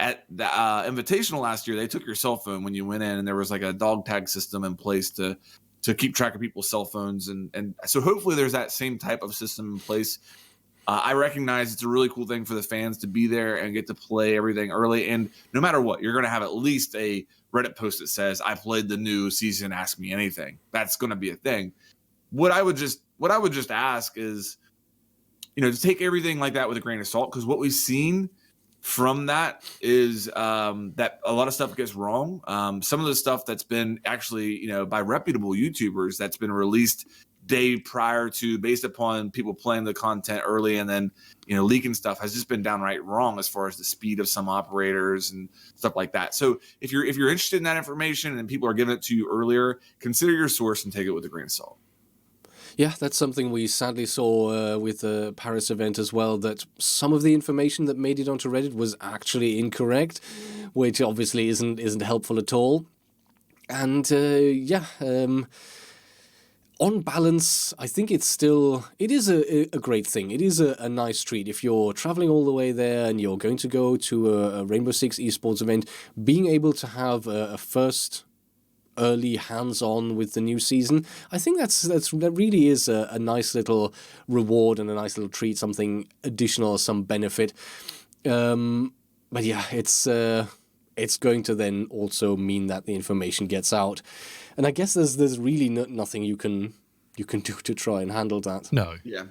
At the Invitational last year, they took your cell phone when you went in, and there was a dog tag system in place to keep track of people's cell phones. And so hopefully there's that same type of system in place I recognize it's a really cool thing for the fans to be there and get to play everything early. And no matter what, you're going to have at least a Reddit post that says, I played the new season, ask me anything. That's going to be a thing. What I would just ask is, to take everything like that with a grain of salt, because what we've seen from that is that a lot of stuff gets wrong. Some of the stuff that's been actually, by reputable YouTubers that's been released day prior to, based upon people playing the content early and then leaking stuff, has just been downright wrong as far as the speed of some operators and stuff like that. So if you're interested in that information and people are giving it to you earlier, consider your source and take it with a grain of salt. Yeah, that's something we sadly saw with the Paris event as well, that some of the information that made it onto Reddit was actually incorrect, which obviously isn't helpful at all. And on balance, I think it is a great thing. It is a nice treat. If you're traveling all the way there and you're going to go to a Rainbow Six esports event, being able to have a first early hands-on with the new season, I think that really is a nice little reward and a nice little treat, something additional, some benefit. But yeah, it's going to then also mean that the information gets out. And I guess there's really nothing you can do to try and handle that. No. Yeah.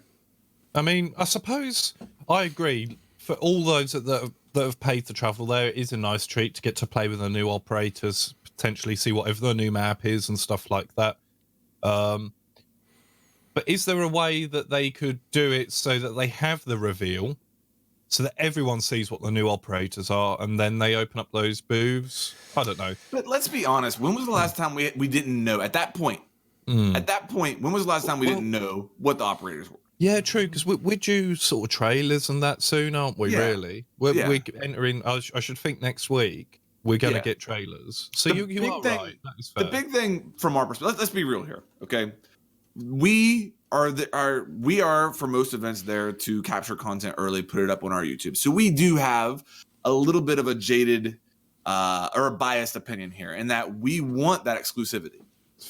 I mean, I suppose I agree. For all those that have paid to travel there, it is a nice treat to get to play with the new operators, potentially see whatever the new map is and stuff like that. But is there a way that they could do it so that they have the reveal, so that everyone sees what the new operators are, and then they open up those booths? I don't know. But let's be honest. When was the last time we didn't know at that point? At that point, when was the last time we didn't know what the operators were? Yeah, true. Because we're due sort of trailers and that soon, aren't we? Yeah. Really? We're entering. I should think next week we're going to get trailers. So you are right. That is fair. The big thing from our perspective. Let's be real here, okay? We are for most events there to capture content early, put it up on our YouTube. So we do have a little bit of a jaded or a biased opinion here, in that we want that exclusivity.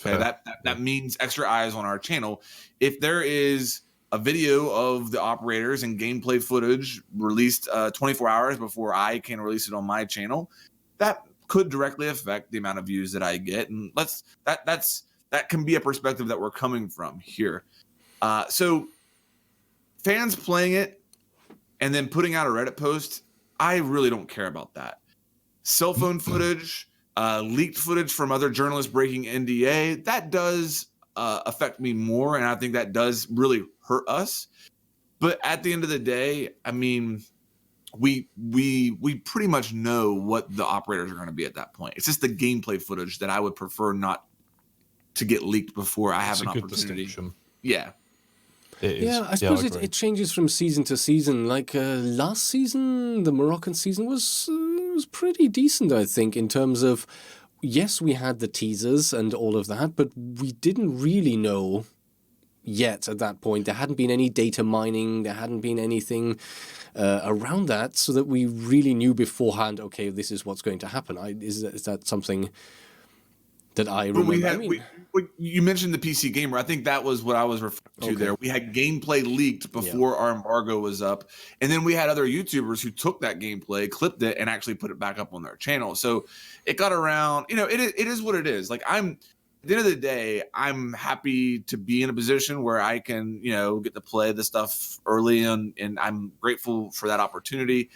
Okay, that means extra eyes on our channel. If there is a video of the operators and gameplay footage released 24 hours before I can release it on my channel, that could directly affect the amount of views that I get. And that can be a perspective that we're coming from here. So fans playing it and then putting out a Reddit post, I really don't care about that. Cell phone footage, leaked footage from other journalists breaking NDA, that does affect me more, and I think that does really hurt us. But at the end of the day, I mean, we pretty much know what the operators are going to be at that point. It's just the gameplay footage that I would prefer not to get leaked before I have an opportunity. Yeah. I suppose it changes from season to season. Like last season, the Moroccan season was pretty decent, I think, in terms of, yes, we had the teasers and all of that, but we didn't really know yet at that point. There hadn't been any data mining. There hadn't been anything around that, so that we really knew beforehand, okay, this is what's going to happen. Is that something that I remember? You mentioned the PC Gamer. I think that was what I was referring to there. We had gameplay leaked before our embargo was up. And then we had other YouTubers who took that gameplay, clipped it, and actually put it back up on their channel. So it got around. It is what it is. Like, at the end of the day, I'm happy to be in a position where I can, get to play the stuff early, and I'm grateful for that opportunity.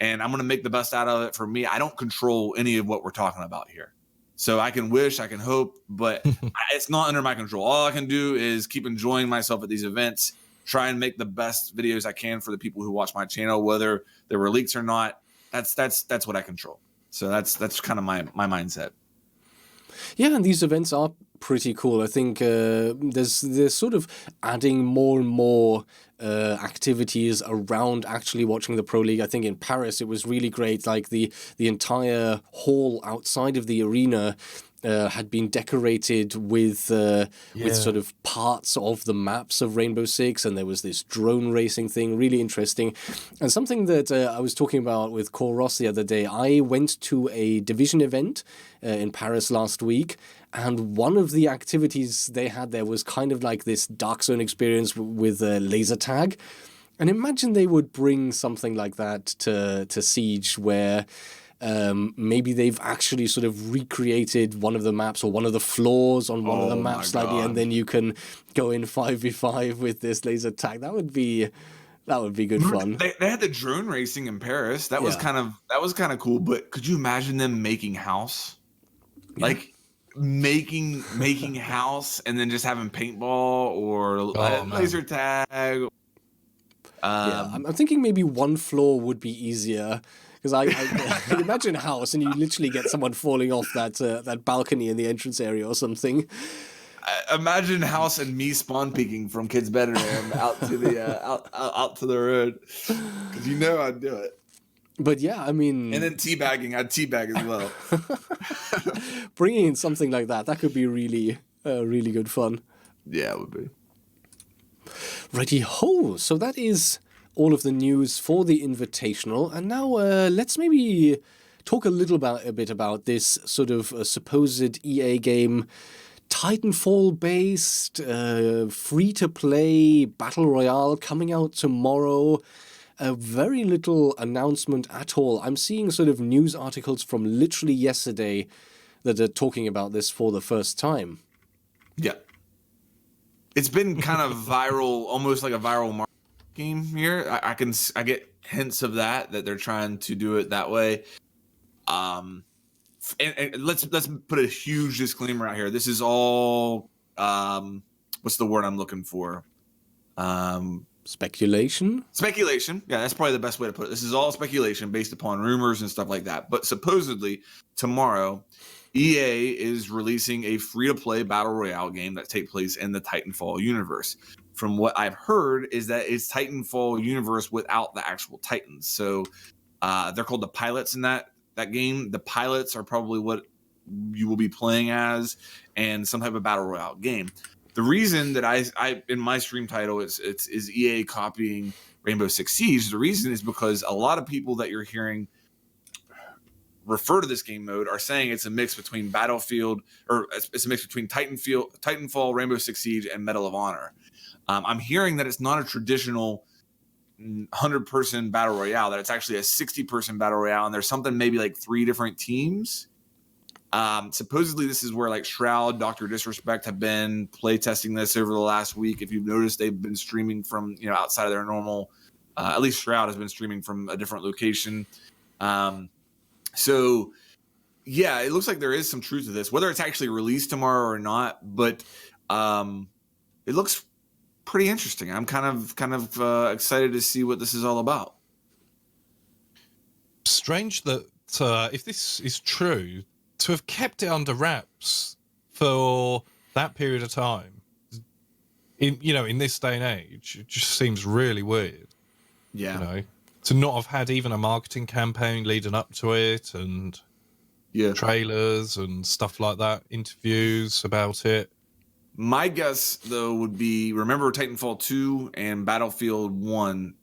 And I'm going to make the best out of it. For me, I don't control any of what we're talking about here. So I can wish, I can hope, but it's not under my control. All I can do is keep enjoying myself at these events, try and make the best videos I can for the people who watch my channel, whether there were leaks or not. That's what I control. So that's kind of my mindset. Yeah, and these events are pretty cool. I think there's sort of adding more and more activities around actually watching the Pro League. I think in Paris it was really great. Like the entire hall outside of the arena had been decorated with sort of parts of the maps of Rainbow Six, and there was this drone racing thing, really interesting. And something that I was talking about with Cor Ross the other day, I went to a Division event in Paris last week, and one of the activities they had there was kind of like this Dark Zone experience with laser tag. And imagine they would bring something like that to Siege, where maybe they've actually sort of recreated one of the maps or one of the floors on one of the Oh my maps slightly, and God. then you can go in 5v5 with this laser tag. That would be good fun. They had the drone racing in Paris. That was Yeah. kind of cool. But could you imagine them making house? Like making house and then just having paintball or laser tag. Yeah, I'm thinking maybe one floor would be easier, because I can imagine house and you literally get someone falling off that balcony in the entrance area or something. Imagine house and me spawn peeking from kids' bedroom out to the out to the road, because I'd do it. But yeah, I mean, And then teabagging, I'd teabag as well. bringing in something like that could be really really good fun. Yeah, it would be. Righty ho! So that is all of the news for the Invitational, and now let's maybe talk a bit about this sort of supposed EA game, Titanfall based, free to play battle royale coming out tomorrow. Very little announcement at all. I'm seeing sort of news articles from literally yesterday that are talking about this for the first time. Yeah. It's been kind of viral, almost like a viral marketing scheme here. I get hints of that they're trying to do it that way. And let's put a huge disclaimer out here. This is all what's the word I'm looking for? Speculation? Speculation. Yeah, that's probably the best way to put it. This is all speculation based upon rumors and stuff like that. But supposedly tomorrow, EA is releasing a free-to-play battle royale game that takes place in the Titanfall universe. From what I've heard is that it's Titanfall universe without the actual Titans. So they're called the pilots in that game. The pilots are probably what you will be playing as, and some type of battle royale game. The reason that I in my stream title is EA copying Rainbow Six Siege. The reason is because a lot of people that you're hearing refer to this game mode are saying it's a mix between Battlefield, or it's a mix between Titanfall, Rainbow Six Siege, and Medal of Honor. I'm hearing that it's not a traditional 100-person battle royale, that it's actually a 60-person battle royale, and there's something maybe like 3 different teams. Supposedly this is where like Shroud, Dr. Disrespect have been play testing this over the last week. If you've noticed, they've been streaming from outside of their normal, at least Shroud has been streaming from a different location. So yeah, it looks like there is some truth to this, whether it's actually released tomorrow or not, but it looks pretty interesting. I'm kind of excited to see what this is all about. Strange that if this is true, to have kept it under wraps for that period of time, in this day and age, it just seems really weird. Yeah. To not have had even a marketing campaign leading up to it, and trailers and stuff like that, interviews about it. My guess, though, would be, remember Titanfall 2 and Battlefield 1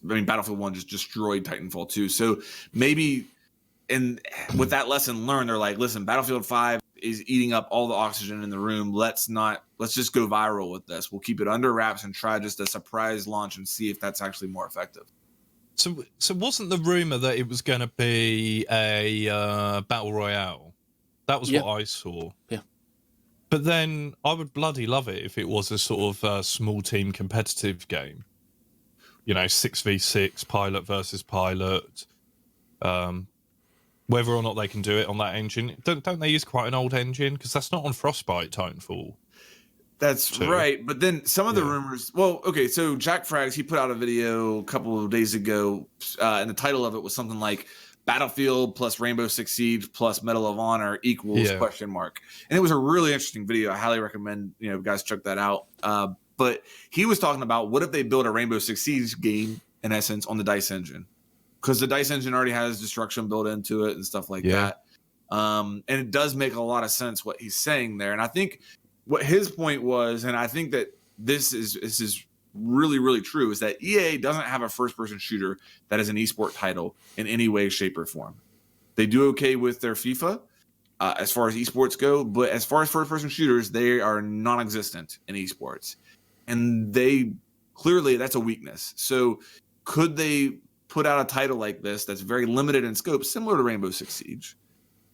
Battlefield 1 just destroyed Titanfall 2. So maybe, and with that lesson learned, they're like, listen, Battlefield 5 is eating up all the oxygen in the room. Let's just go viral with this. We'll keep it under wraps and try just a surprise launch and see if that's actually more effective. So wasn't the rumor that it was going to be a battle royale? That was what I saw. Yeah. But then I would bloody love it if it was a sort of small team competitive game. 6v6, pilot versus pilot. Whether or not they can do it on that engine. Don't they use quite an old engine? Because that's not on Frostbite Titanfall. That's 2. Right. But then some of the rumors... Well, okay, so Jack Frags, he put out a video a couple of days ago, and the title of it was something like Battlefield plus Rainbow Six Siege plus Medal of Honor equals ? And it was a really interesting video. I highly recommend guys check that out. But he was talking about, what if they build a Rainbow Six Siege game, in essence, on the DICE engine? Because the DICE engine already has destruction built into it and stuff like that. And it does make a lot of sense what he's saying there. And I think what his point was, and I think that this is really, really true, is that EA doesn't have a first-person shooter that is an esport title in any way, shape, or form. They do okay with their FIFA as far as esports go, but as far as first-person shooters, they are non-existent in esports. And they clearly that's a weakness. So could they put out a title like this that's very limited in scope, similar to Rainbow Six Siege,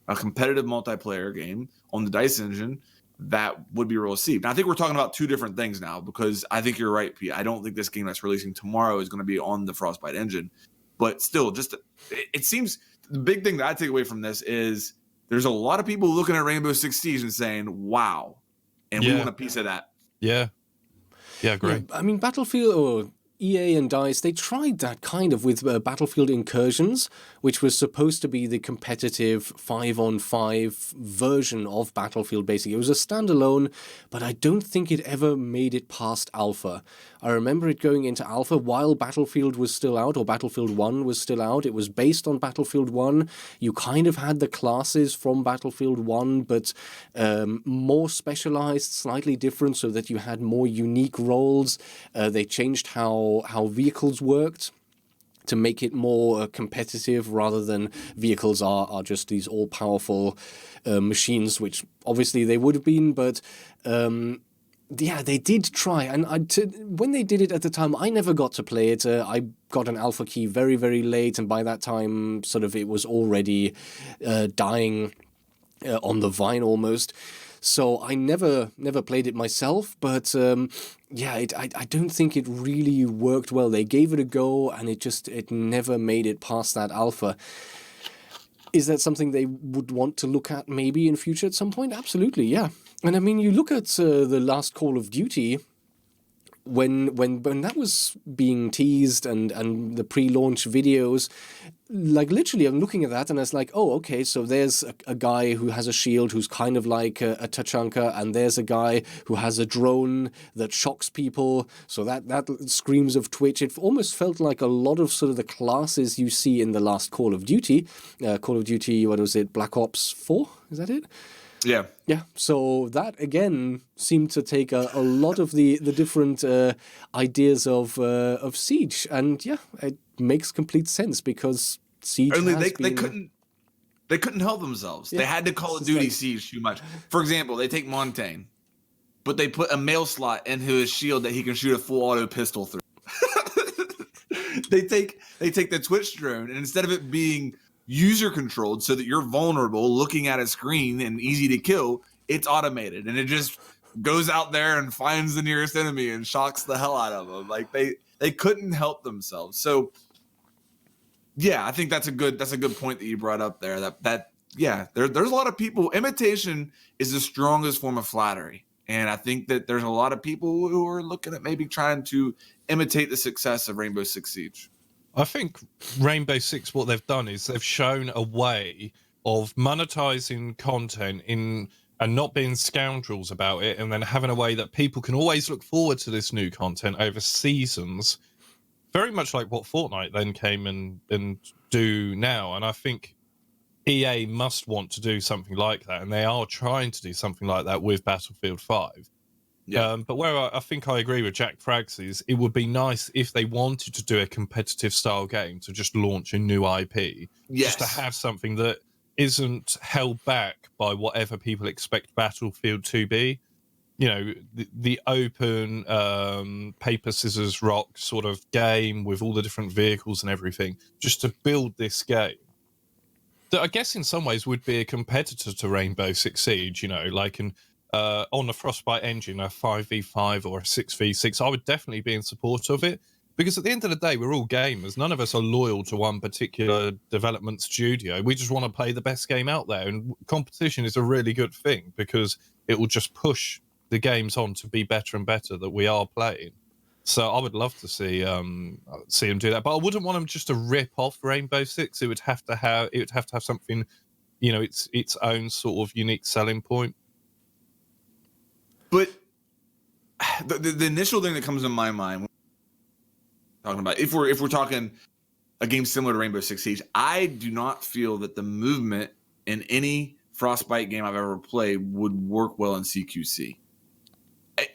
a competitive multiplayer game on the DICE engine that would be well received? Now, I think we're talking about two different things now, because I think you're right, Pete. I don't think this game that's releasing tomorrow is going to be on the Frostbite engine. But still, it seems the big thing that I take away from this is there's a lot of people looking at Rainbow Six Siege and saying, wow, and we want a piece of that. Yeah, great. Yeah, I mean, Battlefield or EA and DICE, they tried that kind of with Battlefield Incursions, which was supposed to be the competitive 5-on-5 version of Battlefield, basically. It was a standalone, but I don't think it ever made it past Alpha. I remember it going into Alpha while Battlefield was still out, or Battlefield 1 was still out. It was based on Battlefield 1. You kind of had the classes from Battlefield 1, but more specialized, slightly different, so that you had more unique roles. They changed how vehicles worked to make it more competitive, rather than vehicles are just these all-powerful machines, which obviously they would have been, but yeah, they did try. And when they did it at the time, I never got to play it. I got an alpha key very, very late, and by that time, sort of, it was already dying on the vine almost. So I never played it myself, but yeah, I don't think it really worked well. They gave it a go, and it never made it past that alpha. Is that something they would want to look at maybe in future at some point? Absolutely, yeah. And I mean, you look at the last Call of Duty, when that was being teased and the pre-launch videos, like literally I'm looking at that and it's like, oh, okay, so there's a guy who has a shield who's kind of like a Tachanka, and there's a guy who has a drone that shocks people, so that screams of Twitch. It almost felt like a lot of sort of the classes you see in the last Call of Duty, what was it, Black Ops 4, is that it? Yeah. Yeah, so that again seemed to take a lot of the different ideas of Siege, and yeah, it makes complete sense, because Siege Only has they been... they couldn't help themselves. Yeah. They had to Call of Duty Siege too much. For example, they take Montaigne, but they put a mail slot into his shield that he can shoot a full auto pistol through. They take the Twitch drone, and instead of it being user controlled so that you're vulnerable looking at a screen and easy to kill, it's automated, and it just goes out there and finds the nearest enemy and shocks the hell out of them. Like they couldn't help themselves. So yeah, I think that's a good point that you brought up there, that yeah, there's a lot of people. Imitation is the strongest form of flattery, and I think that there's a lot of people who are looking at maybe trying to imitate the success of Rainbow Six Siege. I think Rainbow Six, what they've done is they've shown a way of monetizing content and not being scoundrels about it, and then having a way that people can always look forward to this new content over seasons, very much like what Fortnite then came and do now. And I think EA must want to do something like that, and they are trying to do something like that with Battlefield 5. Yeah. But where I think I agree with Jack Frags is it would be nice if they wanted to do a competitive style game to just launch a new IP. Yes. Just to have something that isn't held back by whatever people expect Battlefield to be. You know, the open paper, scissors, rock sort of game with all the different vehicles and everything, just to build this game. That I guess in some ways would be a competitor to Rainbow Six Siege, you know, like on the Frostbite engine, a 5v5 or a 6v6, I would definitely be in support of it, because at the end of the day, we're all gamers. None of us are loyal to one particular development studio. We just want to play the best game out there, and competition is a really good thing because it will just push the games on to be better and better that we are playing. So I would love to see them do that, but I wouldn't want them just to rip off Rainbow Six. It would have to have something, you know, its own sort of unique selling point. But the initial thing that comes to my mind when talking about, if we're talking a game similar to Rainbow Six Siege, I do not feel that the movement in any Frostbite game I've ever played would work well in CQC.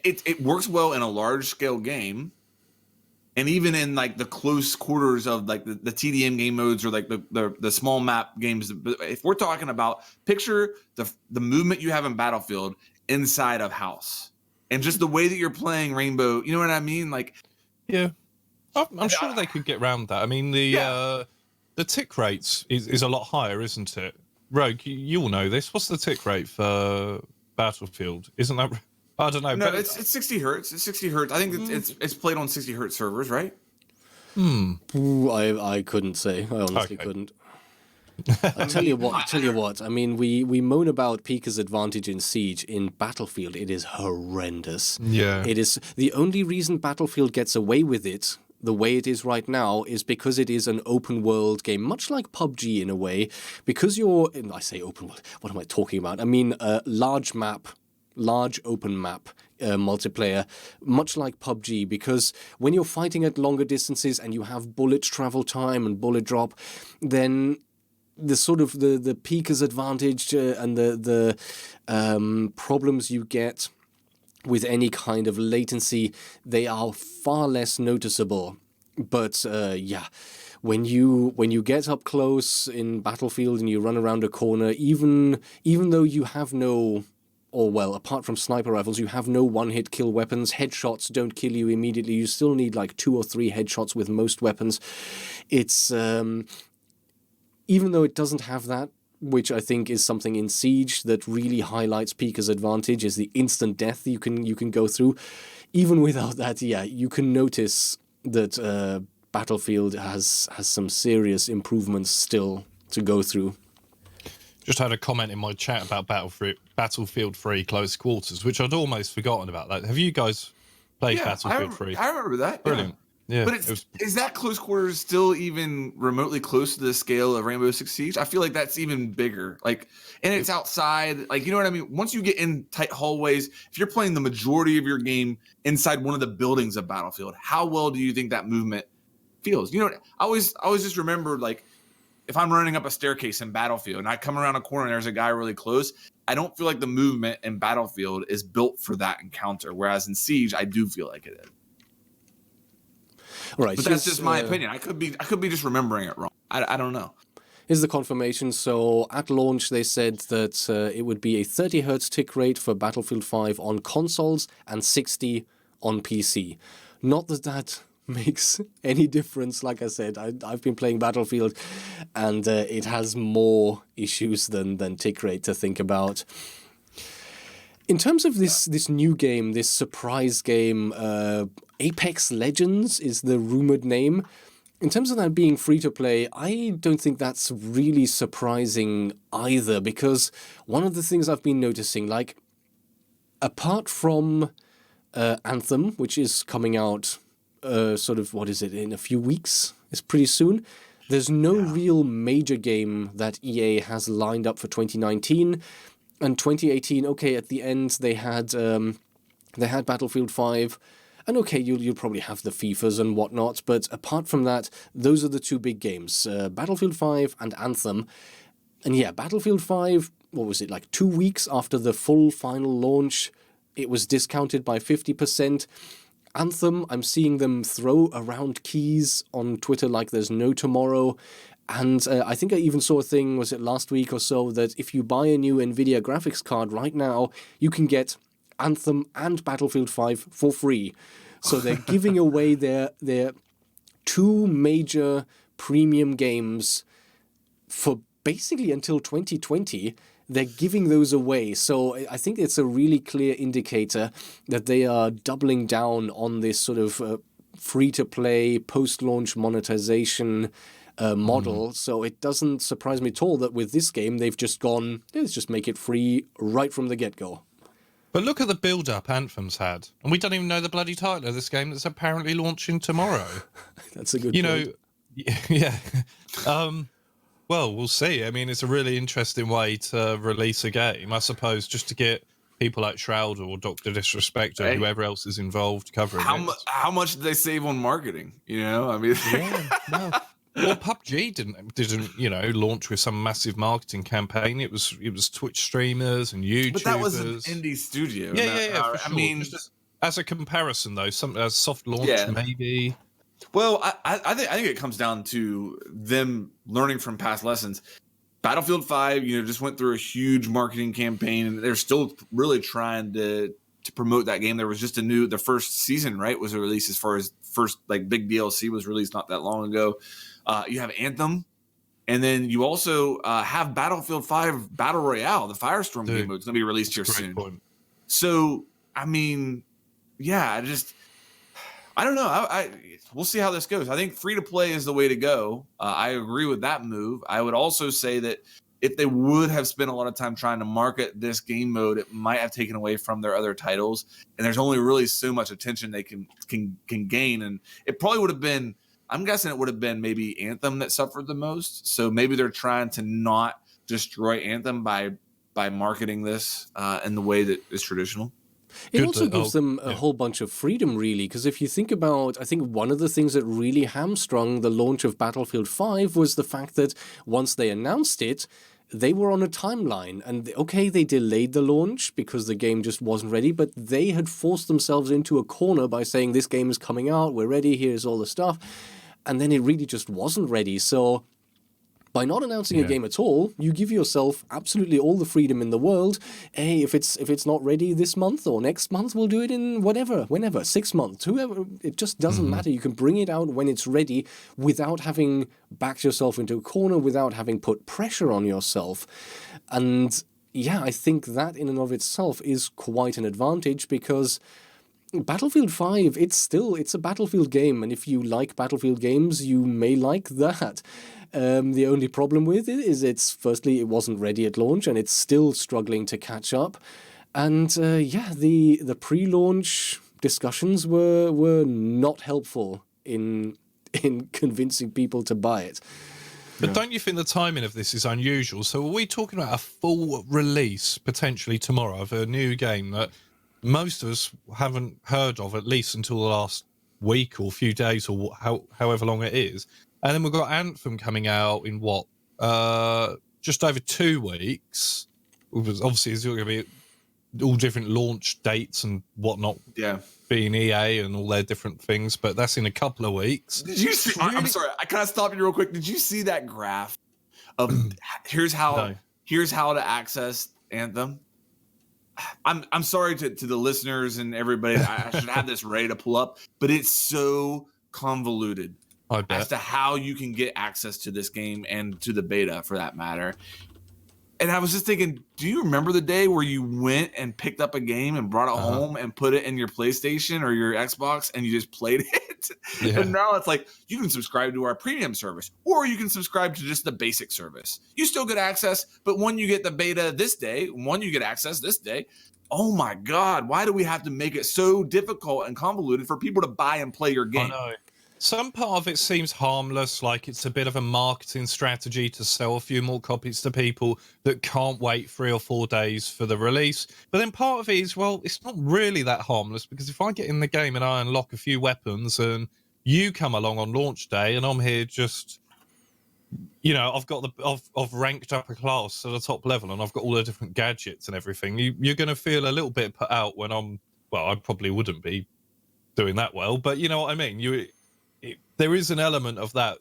It works well in a large scale game, and even in like the close quarters of like the TDM game modes or like the small map games. But if we're talking about, picture the movement you have in Battlefield inside of house, and just the way that you're playing Rainbow, you know what I mean? Like Yeah, I'm sure they could get around that. I mean, the tick rates is a lot higher, isn't it? Rogue, you all know this. What's the tick rate for Battlefield? Isn't that? I don't know. No, But it's 60 hertz. It's 60 hertz. I think it's played on 60 hertz servers, right? Ooh, I couldn't say. I honestly couldn't. I tell you what. I mean, we moan about Pika's advantage in Siege. In Battlefield, it is horrendous. Yeah. It is the only reason Battlefield gets away with it the way it is right now is because it is an open world game, much like PUBG in a way. Because I say open world. What am I talking about? I mean, large open map. Multiplayer, much like PUBG, because when you're fighting at longer distances and you have bullet travel time and bullet drop, then the sort of the Pika's advantage and the problems you get with any kind of latency, they are far less noticeable. But when you get up close in Battlefield and you run around a corner, even though you have no, or well, apart from sniper rifles, you have no one-hit kill weapons. Headshots don't kill you immediately. You still need like 2 or 3 headshots with most weapons. It's even though it doesn't have that, which I think is something in Siege that really highlights Pika's advantage, is the instant death you can go through. Even without that, you can notice that Battlefield has some serious improvements still to go through. Just had a comment in my chat about Battlefield 3 Close Quarters, which I'd almost forgotten about that. Have you guys played Battlefield 3? I remember that. Brilliant. Yeah. But is that close quarters still even remotely close to the scale of Rainbow Six Siege? I feel like that's even bigger. Like, and it's outside. Like, you know what I mean? Once you get in tight hallways, if you're playing the majority of your game inside one of the buildings of Battlefield, how well do you think that movement feels? You know, I always just remember, like, if I'm running up a staircase in Battlefield and I come around a corner and there's a guy really close, I don't feel like the movement in Battlefield is built for that encounter. Whereas in Siege, I do feel like it is. Right, but that's just my opinion. I could be just remembering it wrong. I don't know. Here's the confirmation. So at launch, they said that it would be a 30 hertz tick rate for Battlefield 5 on consoles and 60 on PC. Not that makes any difference. Like I said, I've been playing Battlefield, and it has more issues than tick rate to think about. In terms of this new game, this surprise game, Apex Legends is the rumored name. In terms of that being free to play, I don't think that's really surprising either, because one of the things I've been noticing, like, apart from Anthem, which is coming out in a few weeks? It's pretty soon. There's no real major game that EA has lined up for 2019. And 2018, okay, at the end they had Battlefield 5, and okay, you'll probably have the FIFAs and whatnot, but apart from that, those are the two big games, Battlefield 5 and Anthem. And yeah, Battlefield 5, what was it, like 2 weeks after the full final launch, it was discounted by 50%. Anthem, I'm seeing them throw around keys on Twitter like there's no tomorrow. And I think I even saw a thing, was it last week or so, that if you buy a new NVIDIA graphics card right now, you can get Anthem and Battlefield 5 for free. So they're giving away their two major premium games for basically until 2020. They're giving those away. So I think it's a really clear indicator that they are doubling down on this sort of free-to-play, post-launch monetization model. So it doesn't surprise me at all that with this game, they've just gone, let's just make it free right from the get-go. But look at the build-up Anthem's had. And we don't even know the bloody title of this game that's apparently launching tomorrow. That's a good point. Yeah. Well, we'll see. I mean, it's a really interesting way to release a game, I suppose, just to get people like Shroud or Dr. Disrespect or whoever else is involved covering it. How much did they save on marketing? You know, I mean... No. Well, PUBG didn't, launch with some massive marketing campaign. It was Twitch streamers and YouTubers. But that was an indie studio. Yeah, for sure. I mean, just as a comparison, though, a soft launch maybe. Well, I think it comes down to them learning from past lessons. Battlefield 5, just went through a huge marketing campaign, and they're still really trying to promote that game. There was just the first season, right, was a release as far as first like big DLC was released not that long ago. You have Anthem, and then you also have Battlefield 5 Battle Royale, the Firestorm game mode. It's going to be released here soon. Point. So, I mean, yeah, I don't know. We'll see how this goes. I think free to play is the way to go. I agree with that move. I would also say that if they would have spent a lot of time trying to market this game mode, it might have taken away from their other titles. And there's only really so much attention they can gain. And it probably would have been, I'm guessing it would have been maybe Anthem that suffered the most. So maybe they're trying to not destroy Anthem by marketing this in the way that is traditional. It also gives them a whole bunch of freedom, really, because if you think about, I think one of the things that really hamstrung the launch of Battlefield 5 was the fact that once they announced it, they were on a timeline. And okay, they delayed the launch because the game just wasn't ready, but they had forced themselves into a corner by saying this game is coming out, we're ready, here's all the stuff. And then it really just wasn't ready. So by not announcing a game at all, you give yourself absolutely all the freedom in the world. Hey, if it's not ready this month or next month, we'll do it in whenever, 6 months, whoever. It just doesn't matter. You can bring it out when it's ready without having backed yourself into a corner, without having put pressure on yourself. And yeah, I think that in and of itself is quite an advantage because Battlefield 5, it's a Battlefield game, and if you like Battlefield games, you may like that. The only problem with it is firstly, it wasn't ready at launch, and it's still struggling to catch up. And the pre-launch discussions were not helpful in convincing people to buy it. But don't you think the timing of this is unusual? So are we talking about a full release, potentially tomorrow, of a new game that most of us haven't heard of, at least until the last week or few days or however long it is? And then we've got Anthem coming out in just over 2 weeks. Obviously, there's going to be all different launch dates and whatnot. Yeah. Being EA and all their different things, but that's in a couple of weeks. Did you see? I'm sorry, I kind of stopped you real quick. Did you see that graph of here's how to access Anthem? I'm sorry to the listeners and everybody. I should have this ready to pull up, but it's so convoluted as to how you can get access to this game and to the beta for that matter. And I was just thinking, do you remember the day where you went and picked up a game and brought it home and put it in your PlayStation or your Xbox and you just played it? Yeah. And now it's like, you can subscribe to our premium service or you can subscribe to just the basic service. You still get access, but when you get the beta this day, when you get access this day, oh my God, why do we have to make it so difficult and convoluted for people to buy and play your game? I know. Some part of it seems harmless, like it's a bit of a marketing strategy to sell a few more copies to people that can't wait 3 or 4 days for the release. But then part of it is, well, it's not really that harmless because if I get in the game and I unlock a few weapons and you come along on launch day and I'm here just, I've ranked up a class to the top level and I've got all the different gadgets and everything, you're going to feel a little bit put out when I probably wouldn't be doing that well, but you know what I mean? There is an element of that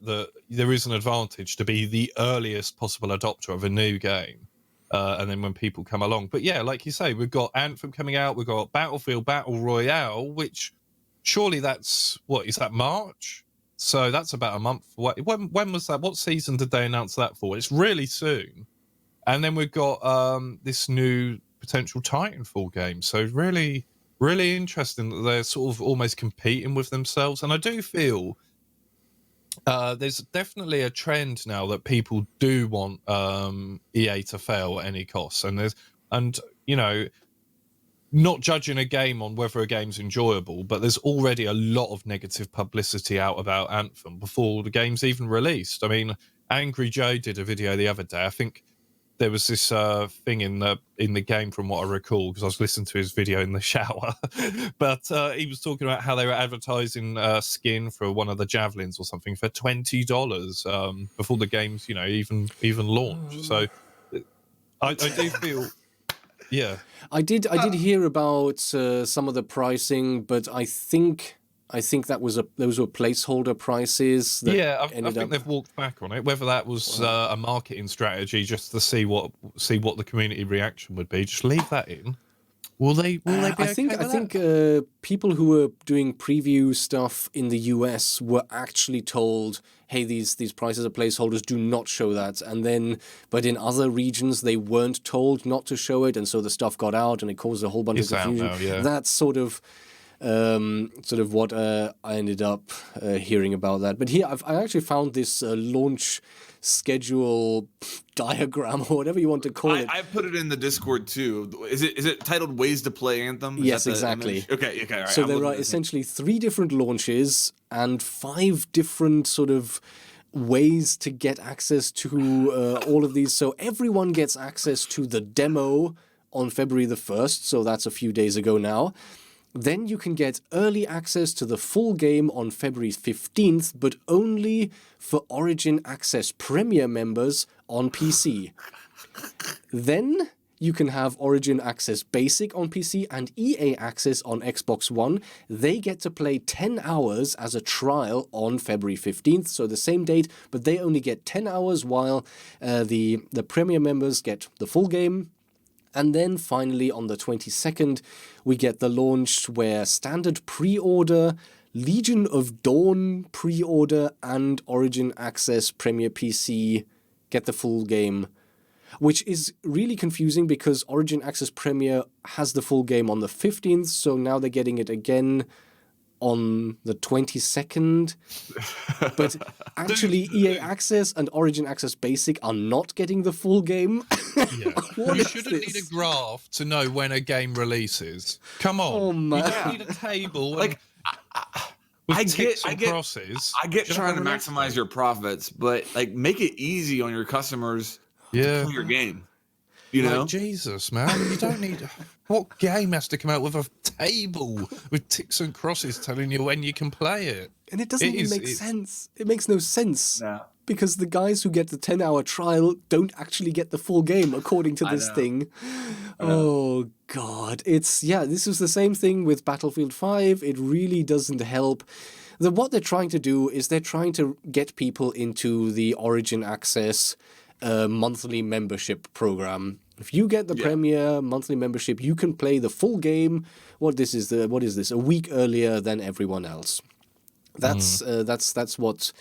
there is an advantage to be the earliest possible adopter of a new game. And then when people come along. But yeah, like you say, we've got Anthem coming out. We've got Battlefield Battle Royale, which surely that's, is that March? So that's about a month away. When was that? What season did they announce that for? It's really soon. And then we've got this new potential Titanfall game. So really, really interesting that they're sort of almost competing with themselves. And I do feel there's definitely a trend now that people do want EA to fail at any cost. And not judging a game on whether a game's enjoyable, but there's already a lot of negative publicity out about Anthem before the game's even released. I mean, Angry Joe did a video the other day. I think there was this thing in the game, from what I recall, because I was listening to his video in the shower. But he was talking about how they were advertising skin for one of the javelins or something for $20 before the game's even launched. So I do feel, yeah. I did hear about some of the pricing, but I think those were placeholder prices. That I think they've walked back on it. Whether that was a marketing strategy just to see what the community reaction would be, just leave that in. Will they be okay I think with that? people who were doing preview stuff in the US were actually told, "Hey, these prices are placeholders. Do not show that." And then, but in other regions, they weren't told not to show it, and so the stuff got out, and it caused a whole bunch It's of out confusion. now, yeah. That's sort of what I ended up hearing about that. But here, I actually found this launch schedule diagram or whatever you want to call it. I put it in the Discord too. Is it titled "Ways to Play Anthem"? Is Yes, that the exactly. image? Okay. All right, So I'm there looking are at this. essentially 3 different launches and 5 different sort of ways to get access to all of these. So everyone gets access to the demo on February the 1st. So that's a few days ago now. Then you can get early access to the full game on February 15th, but only for Origin Access Premier members on PC. Then you can have Origin Access Basic on PC and EA Access on Xbox One. They get to play 10 hours as a trial on February 15th, so the same date, but they only get 10 hours while the Premier members get the full game. And then finally on the 22nd, we get the launch where Standard Pre-Order, Legion of Dawn Pre-Order, and Origin Access Premier PC get the full game, which is really confusing because Origin Access Premier has the full game on the 15th, so now they're getting it again on the 22nd. But actually, EA Access and Origin Access Basic are not getting the full game. Yeah. What You is shouldn't this? need a graph to know when a game releases. Come on. Oh, man. You don't need a table Like, with I ticks get- and crosses. I get Just trying to have a release maximize date. your profits, but like make it easy on your customers Yeah. to play your game. You know, Like, Jesus, man, you don't need. What game has to come out with a table with ticks and crosses telling you when you can play it? And it doesn't It even is- make it- sense. It makes no sense. No. Because the guys who get the 10-hour trial don't actually get the full game, according to I this know. thing. Oh, God. This is the same thing with Battlefield 5. It really doesn't help. What they're trying to do is they're trying to get people into the Origin Access monthly membership program. If you get the Premier monthly membership, you can play the full game. What is this? A week earlier than everyone else. That's what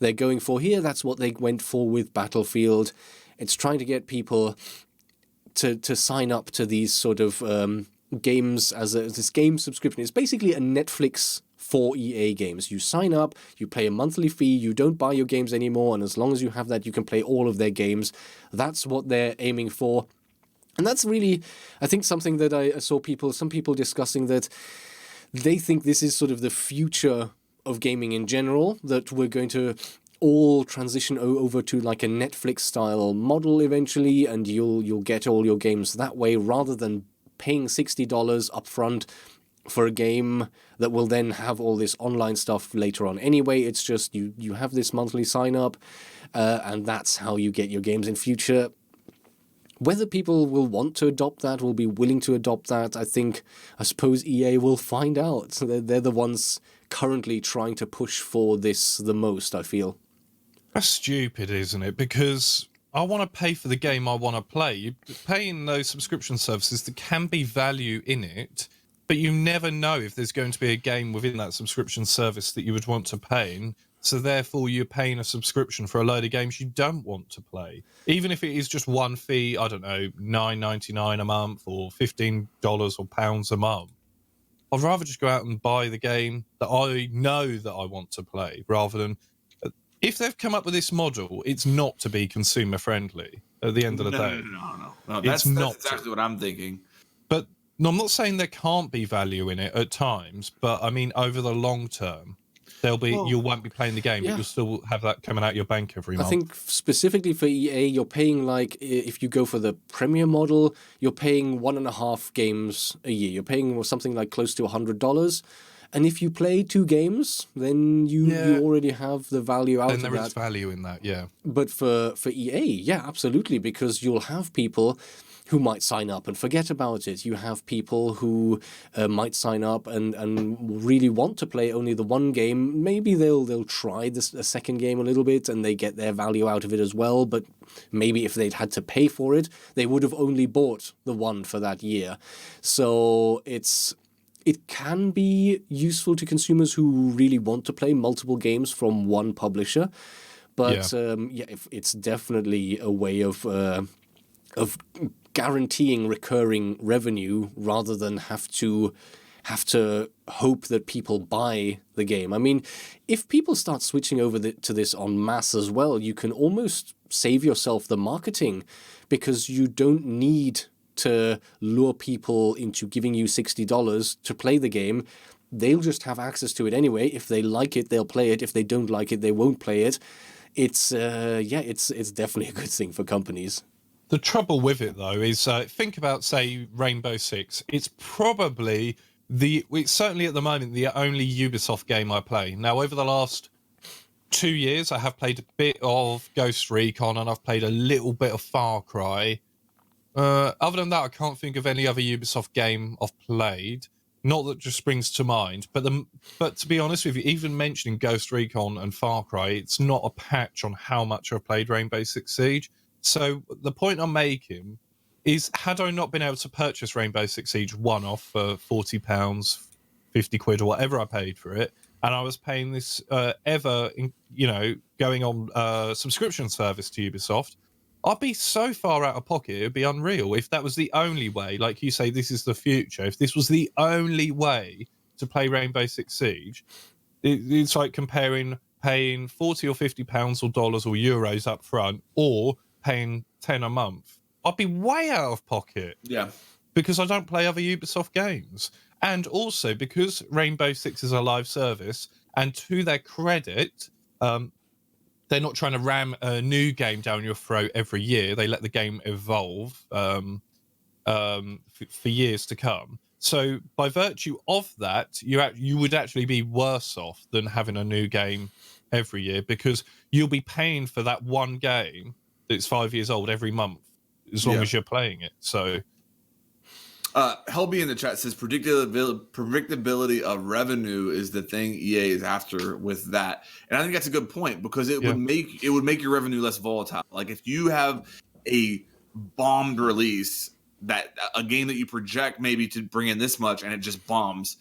they're going for here. That's what they went for with Battlefield. It's trying to get people to sign up to these sort of games as this game subscription. It's basically a Netflix for EA games. You sign up, you pay a monthly fee, you don't buy your games anymore, and as long as you have that, you can play all of their games. That's what they're aiming for. And that's really, I think, something that I saw some people discussing, that they think this is sort of the future of gaming in general, that we're going to all transition over to like a Netflix style model eventually, and you'll get all your games that way rather than paying $60 upfront for a game that will then have all this online stuff later on anyway. It's just you have this monthly sign up, and that's how you get your games in future. Whether people will want to adopt that, will be willing to adopt that, I suppose EA will find out. So they're the ones currently trying to push for this the most, I feel. That's stupid, isn't it? Because I want to pay for the game I want to play. You paying those subscription services, there can be value in it, but you never know if there's going to be a game within that subscription service that you would want to pay in. So therefore, you're paying a subscription for a load of games you don't want to play. Even if it is just one fee, I don't know, $9.99 a month or $15 or pounds a month. I'd rather just go out and buy the game that I know that I want to play, rather than... If they've come up with this model, it's not to be consumer friendly at the end of the day. No. It's That's not exactly what I'm thinking. But no, I'm not saying there can't be value in it at times, but I mean, over the long term, you won't be playing the game, but you'll still have that coming out your bank every month. I think specifically for EA, you're paying, like, if you go for the Premier model, you're paying 1.5 games a year. You're paying something like close to $100. And if you play 2 games, then you already have the value out of that. Then there is value in that, yeah. But for EA, yeah, absolutely, because you'll have people might sign up and forget about it. You have people who might sign up and really want to play only the one game. Maybe they'll try a second game a little bit and they get their value out of it as well. But maybe if they'd had to pay for it, they would have only bought the one for that year. So it can be useful to consumers who really want to play multiple games from one publisher. But it's definitely a way of guaranteeing recurring revenue rather than have to hope that people buy the game. I mean, if people start switching over to this en masse as well, you can almost save yourself the marketing, because you don't need to lure people into giving you $60 to play the game. They'll just have access to it anyway. If they like it, they'll play it. If they don't like it, they won't play it. It's definitely a good thing for companies. The trouble with it, though, is think about, say, Rainbow Six. It's probably it's certainly at the moment the only Ubisoft game I play. Now, over the last 2 years, I have played a bit of Ghost Recon and I've played a little bit of Far Cry. Other than that, I can't think of any other Ubisoft game I've played. Not that just springs to mind, but to be honest with you, even mentioning Ghost Recon and Far Cry, it's not a patch on how much I've played Rainbow Six Siege. So the point I'm making is, had I not been able to purchase Rainbow Six Siege one-off for £40, 50 quid or whatever I paid for it, and I was paying this going on subscription service to Ubisoft, I'd be so far out of pocket, it'd be unreal. If that was the only way, like you say, this is the future. If this was the only way to play Rainbow Six Siege, it's like comparing paying 40 or 50 pounds or dollars or euros up front or paying 10 a month. I'd be way out of pocket. Yeah. Because I don't play other Ubisoft games. And also because Rainbow Six is a live service, and to their credit, they're not trying to ram a new game down your throat every year. They let the game evolve for years to come. So by virtue of that, you would actually be worse off than having a new game every year, because you'll be paying for that one game that's 5 years old every month, as long as you're playing it. So Helby in the chat says predictability of revenue is the thing EA is after with that, and I think that's a good point, because it would make your revenue less volatile. Like if you have a bombed release, that a game that you project maybe to bring in this much and it just bombs,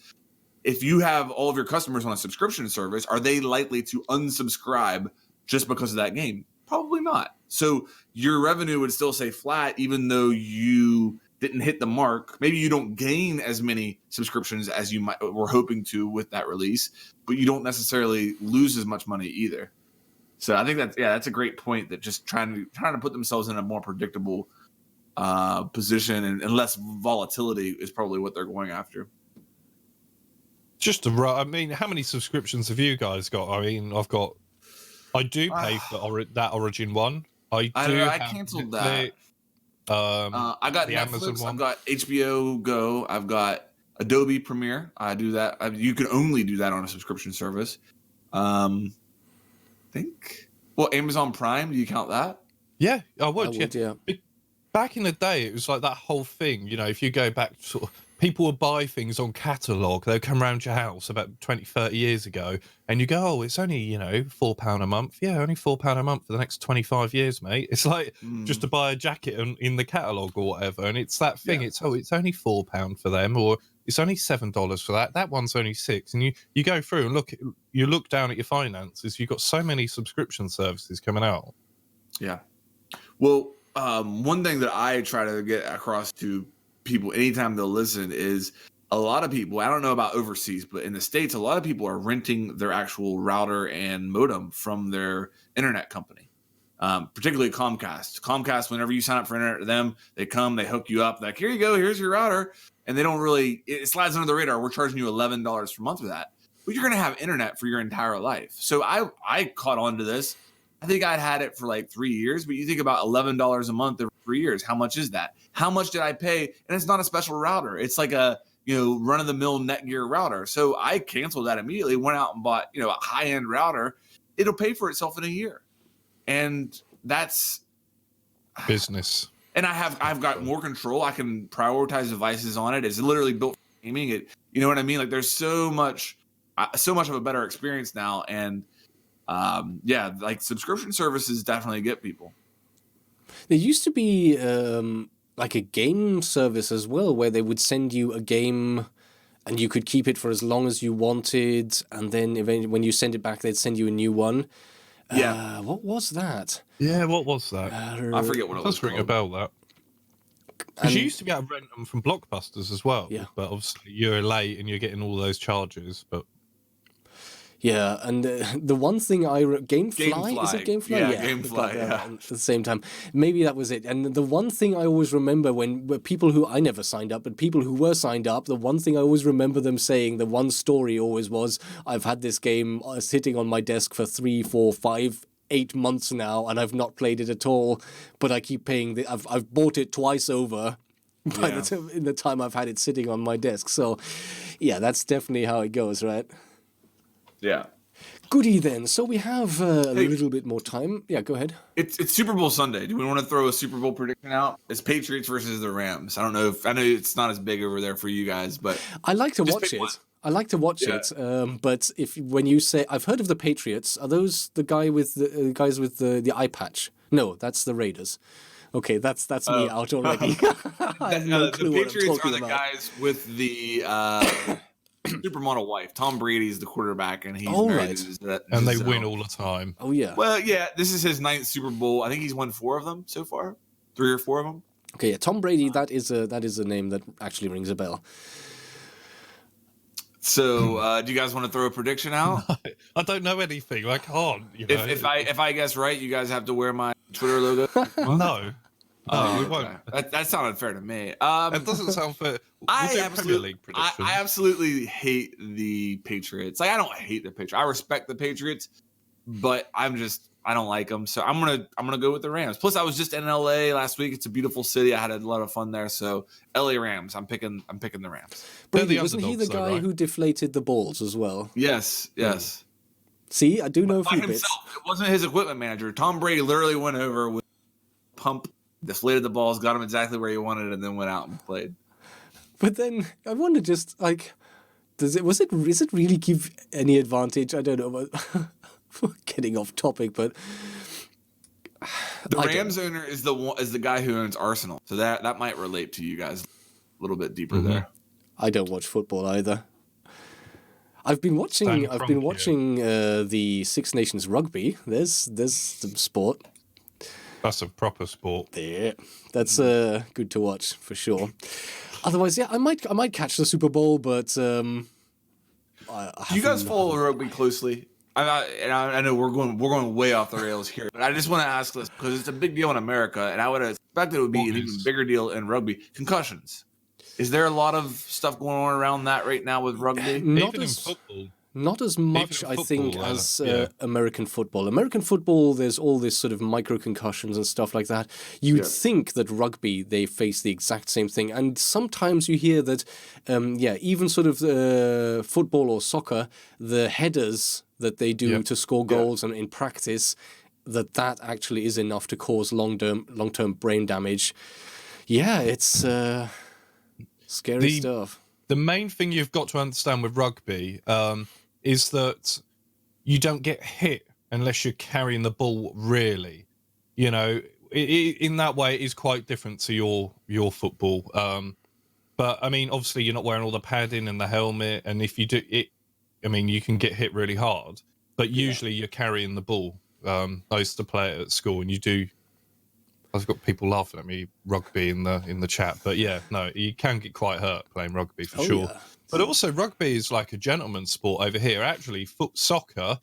if you have all of your customers on a subscription service, are they likely to unsubscribe just because of that game? Probably not. So your revenue would still stay flat, even though you didn't hit the mark. Maybe you don't gain as many subscriptions as you were hoping to with that release, but you don't necessarily lose as much money either. So I think that's a great point, that just trying to put themselves in a more predictable position and less volatility is probably what they're going after. I mean, how many subscriptions have you guys got? I mean, I do pay for that Origin one. I canceled that. I got the Netflix, Amazon one. I've got HBO Go, I've got Adobe Premiere. I do that. You can only do that on a subscription service. Amazon Prime, do you count that? Yeah, I would. Yeah. Back in the day, it was like that whole thing. You know, if you go back, sort of, people would buy things on catalog. They'd come around your house about 20, 30 years ago, and you go, "Oh, it's only £4 a month." Yeah, only £4 a month for the next 25 years, mate. It's like just to buy a jacket in the catalog or whatever, and it's that thing. Yeah. It's only £4 for them, or it's only $7 for that. That one's only $6, and you go through and look down at your finances. You've got so many subscription services coming out. Yeah. Well, one thing that I try to get across to people anytime they'll listen is, a lot of people, I don't know about overseas, but in the States, a lot of people are renting their actual router and modem from their internet company, particularly Comcast. Comcast, whenever you sign up for internet to them, they come, they hook you up, like, here you go, here's your router. And they don't really, it slides under the radar. We're charging you $11 per month for that. But you're going to have internet for your entire life. So I caught on to this. I think I'd had it for like 3 years, but you think about $11 a month over 3 years. How much is that? How much did I pay? And it's not a special router. It's like a, run-of-the-mill Netgear router. So I canceled that immediately, went out and bought, a high-end router. It'll pay for itself in a year. And that's business. And I've got more control. I can prioritize devices on it. It's literally built for gaming. You know what I mean? Like there's so much of a better experience now. And like subscription services definitely get people. There used to be like a game service as well, where they would send you a game and you could keep it for as long as you wanted, and then eventually when you send it back, they'd send you a new one. Yeah. What was that? Yeah, what was that? I forget what it was. Does ring a bell, that. Because you used to be able to rent them from Blockbusters as well. Yeah. But obviously you're late and you're getting all those charges. But yeah, and the one thing Gamefly? Is it Gamefly? Yeah, Gamefly, yeah. At the same time. Maybe that was it. And the one thing I always remember when people who, I never signed up, but people who were signed up, the one thing I always remember them saying, the one story always was, I've had this game sitting on my desk for 3, 4, 5, 8 months now, and I've not played it at all, but I keep paying, I've bought it twice over in the time I've had it sitting on my desk. So, yeah, that's definitely how it goes, right? Yeah. Goody then. So we have a little bit more time. Yeah, go ahead. It's Super Bowl Sunday. Do we want to throw a Super Bowl prediction out? It's Patriots versus the Rams. I know it's not as big over there for you guys, but I like to watch it. One. I like to watch it. But when you say, I've heard of the Patriots, are those the guys with the eye patch? No, that's the Raiders. Okay, that's me out already. I have no clue the Patriots what I'm are the about. guys with the supermodel wife. Tom Brady's the quarterback, and he's married to and they Giselle. win all the time. Oh yeah. Well, yeah, this is his 9th Super Bowl. I think he's won 4 of them so far, 3 or 4 of them. Okay, yeah, Tom Brady. That is a name that actually rings a bell. So, do you guys want to throw a prediction out? I don't know anything. I can't. You know? If I guess right, you guys have to wear my Twitter logo. No. Oh, we okay. won't. That sounded fair to me. It doesn't sound fair. We'll do Premier League predictions. I absolutely hate the Patriots. Like I don't hate the Patriots. I respect the Patriots, but I don't like them. So I'm gonna go with the Rams. Plus, I was just in LA last week. It's a beautiful city. I had a lot of fun there. So LA Rams. I'm picking the Rams. Brady, wasn't he the guy who deflated the balls as well? Yes. See, I do know a By few himself. bits. It wasn't his equipment manager. Tom Brady literally went over with a pump, deflated the balls, got him exactly where he wanted, and then went out and played. But then I wonder, just like, does it really give any advantage? I don't know. About getting off topic, but the Rams owner is the guy who owns Arsenal, so that might relate to you guys a little bit deeper there. I don't watch football either. I've been watching the Six Nations rugby. There's some sport. That's a proper sport. Yeah, that's good to watch for sure. Otherwise, yeah, I might catch the Super Bowl, but Do you guys follow rugby closely? I know we're going way off the rails here, but I just want to ask this because it's a big deal in America, and I would expect it would be an even bigger deal in rugby. Concussions. Is there a lot of stuff going on around that right now with rugby? Not Even as in football. Not as much, Even I think, football, as yeah. American football. American football, there's all this sort of micro concussions and stuff like that. You'd think that rugby, they face the exact same thing. And sometimes you hear that, even sort of football or soccer, the headers that they do to score goals and in practice, that actually is enough to cause long-term brain damage. Yeah, it's scary stuff. The main thing you've got to understand with rugby is that you don't get hit unless you're carrying the ball, really. You know, in that way, it is quite different to your football. But, I mean, obviously, you're not wearing all the padding and the helmet. And if you do it, I mean, you can get hit really hard. But usually you're carrying the ball. I used to play it at school, and you do. I've got people laughing at me rugby in the chat, but yeah, no, you can get quite hurt playing rugby for sure. Yeah. But also, rugby is like a gentleman's sport over here. Actually, soccer,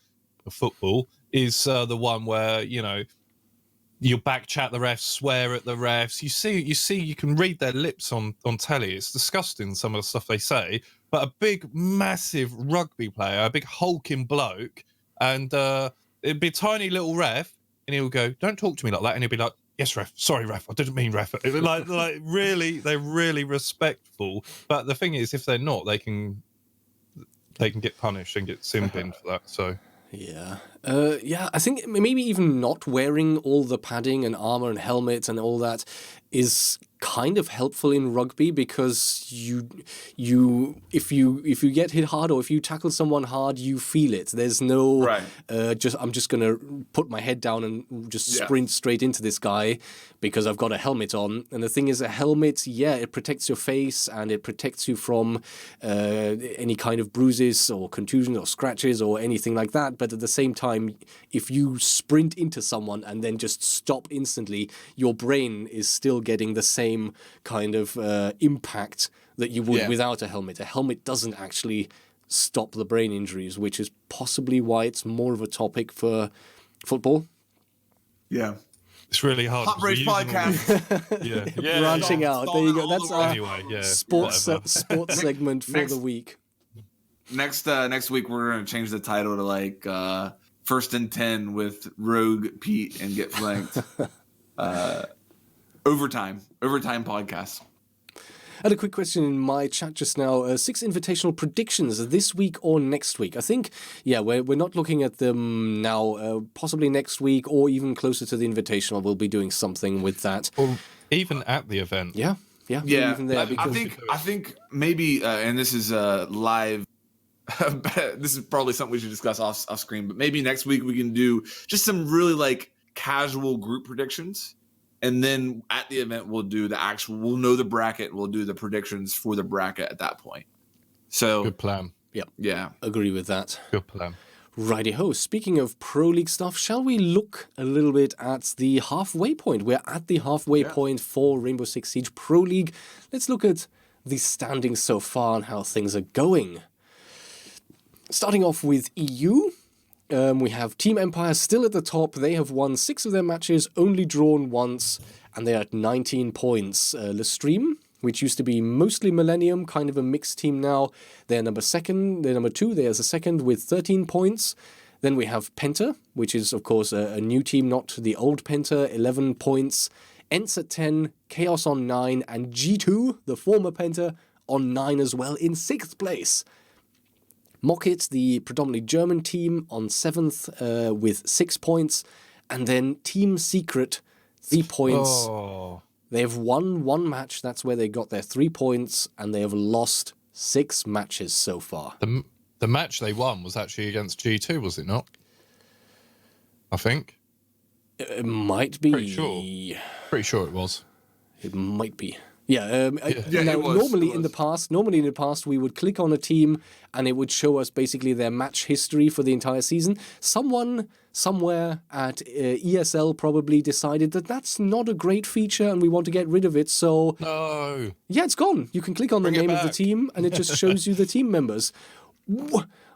or football, is the one where you back chat the refs, swear at the refs. You see, you can read their lips on telly. It's disgusting, some of the stuff they say. But a big, massive rugby player, a big hulking bloke, and it'd be a tiny little ref, and he'll go, "Don't talk to me like that," and he'll be like, "Yes, ref. Sorry, ref. I didn't mean ref." Like really, they're really respectful. But the thing is, if they're not, they can get punished and get sin binned for that. So Yeah. Yeah, I think maybe even not wearing all the padding and armor and helmets and all that is kind of helpful in rugby, because if you get hit hard, or if you tackle someone hard, you feel it. There's no Right. I'm just gonna put my head down and just Yeah. sprint straight into this guy because I've got a helmet on. And the thing is, a helmet, yeah, it protects your face and it protects you from any kind of bruises or contusions or scratches or anything like that. But at the same time, if you sprint into someone and then just stop instantly, your brain is still getting the same kind of impact that you would without a helmet. A helmet doesn't actually stop the brain injuries, which is possibly why it's more of a topic for football. Yeah. It's really hard. Hot 'cause we're Bridge using all podcast. these- Yeah. Branching out. There you go. That's our Anyway, yeah. sports whatever. sports segment for the week. Next week we're gonna change the title to like First and 10 with Rogue Pete and Get Flanked. Overtime podcast. I had a quick question in my chat just now. 6 invitational predictions this week or next week. I think, yeah, we're not looking at them now. Possibly next week or even closer to the invitational. We'll be doing something with that. Or even at the event. Yeah. Yeah, Even there, I because think maybe, and this is live. This is probably something we should discuss off screen, but maybe next week we can do just some really like casual group predictions, and then at the event we'll know the bracket, we'll do the predictions for the bracket at that point. So Good plan. yeah, agree with that. Good plan. Righty-ho. Speaking of Pro League stuff, shall we look a little bit at the halfway point? We're at the halfway point for Rainbow Six Siege Pro League. Let's look at the standings so far and how things are going. Starting off with EU, we have Team Empire still at the top. They have won 6 of their matches, only drawn once, and they're at 19 points. Lestream, which used to be mostly Millennium, kind of a mixed team now. They're number 2. There's a second with 13 points. Then we have Penta, which is, of course, a new team, not the old Penta, 11 points. Ents at 10, Chaos on 9, and G2, the former Penta, on 9 as well, in 6th place. Mockit, the predominantly German team, on 7th with 6 points. And then Team Secret, 3 points. Oh. They have won 1 match. That's where they got their 3 points. And they have lost 6 matches so far. The match they won was actually against G2, was it not? I think. It might be. Pretty sure it was. It might be. Yeah, Yeah, now, it was. normally in the past, we would click on a team and it would show us basically their match history for the entire season. Someone somewhere at ESL probably decided that that's not a great feature and we want to get rid of it. So No. yeah, it's gone. You can click on the Bring it name of the back. team and it just shows you the team members.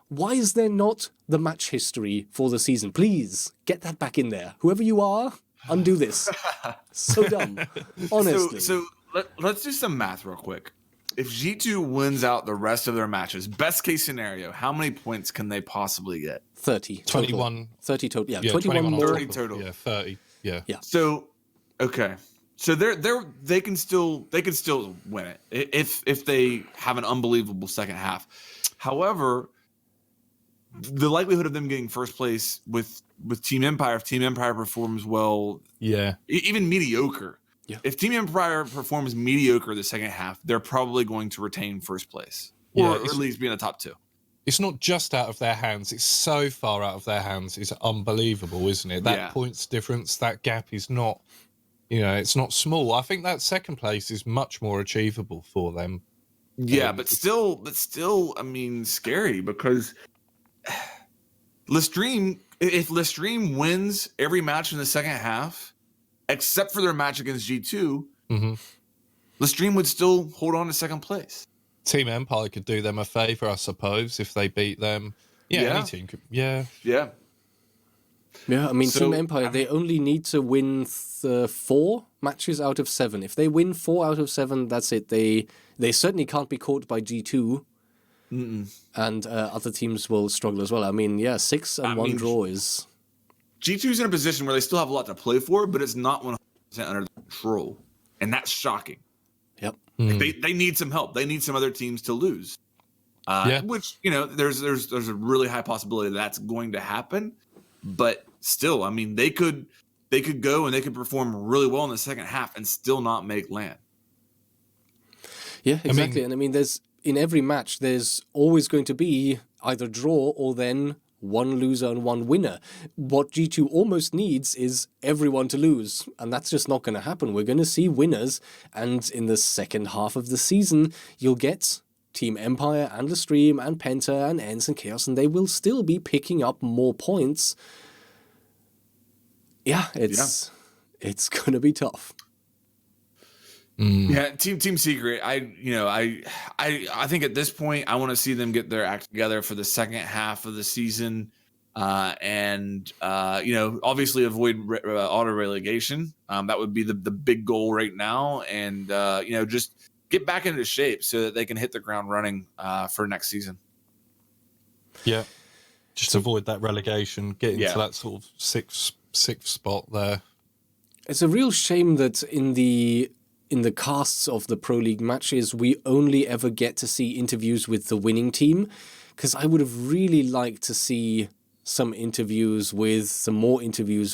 Why is there not the match history for the season? Please get that back in there. Whoever you are, undo this. So dumb. Honestly. So let's do some math real quick. If G2 wins out the rest of their matches, best case scenario, how many points can they possibly get? 30. 21. 30 total. Yeah, Yeah, 21 on more. top 30 of- total. Yeah, 30. Yeah. Yeah. So, okay. So they can still win it if they have an unbelievable second half. However, the likelihood of them getting first place with Team Empire, if Team Empire performs well, Yeah. even mediocre. Yeah. If Team Empire performs mediocre the second half, they're probably going to retain first place, Yeah, or it's- at least be in the top 2. It's not just out of their hands. It's so far out of their hands. It's unbelievable, isn't it? That Yeah. points difference, that gap is not, it's not small. I think that second place is much more achievable for them. Yeah, but still, I mean, scary because Lestream, if Lestream wins every match in the second half, except for their match against G2, Lestream would still hold on to second place. Team Empire could do them a favour, I suppose, if they beat them. Yeah, Yeah. any team could. Yeah. Yeah. Yeah, I mean, So, Team Empire, they only need to win 4 matches out of 7. If they win 4 out of 7, that's it. They certainly can't be caught by G2. And other teams will struggle as well. I mean, yeah, 6 and 1 draw is... G2's in a position where they still have a lot to play for, but it's not 100% under their control. And that's shocking. Yep. They need some help. They need some other teams to lose. Which, there's a really high possibility that's going to happen. But still, I mean, they could go and they could perform really well in the second half and still not make land. Yeah, exactly. And I mean, in every match, there's always going to be either draw or then one loser and one winner. What G2 almost needs is everyone to lose, and that's just not going to happen. We're going to see winners, and in the second half of the season, you'll get Team Empire and the Stream and Penta and ENCE and Chaos, and they will still be picking up more points. Yeah, it's going to be tough. Yeah, Team Secret. I think at this point I want to see them get their act together for the second half of the season, and obviously avoid auto relegation. That would be the big goal right now, and just get back into shape so that they can hit the ground running for next season. Yeah, just avoid that relegation, get into that sort of sixth spot there. It's a real shame that in the casts of the Pro League matches, we only ever get to see interviews with the winning team, because I would have really liked to see some more interviews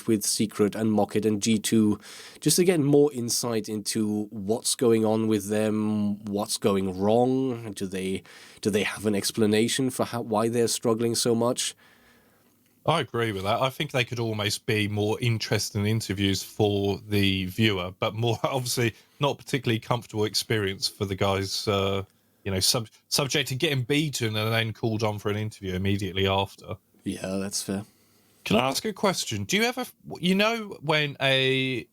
with Secret and Mocket and G2, just to get more insight into what's going on with them, what's going wrong. Do they have an explanation for why they're struggling so much? I agree with that. I think they could almost be more interesting interviews for the viewer, but more obviously not particularly comfortable experience for the guys, subject to getting beaten and then called on for an interview immediately after. Yeah, that's fair. Can I ask a question? Do you ever, when a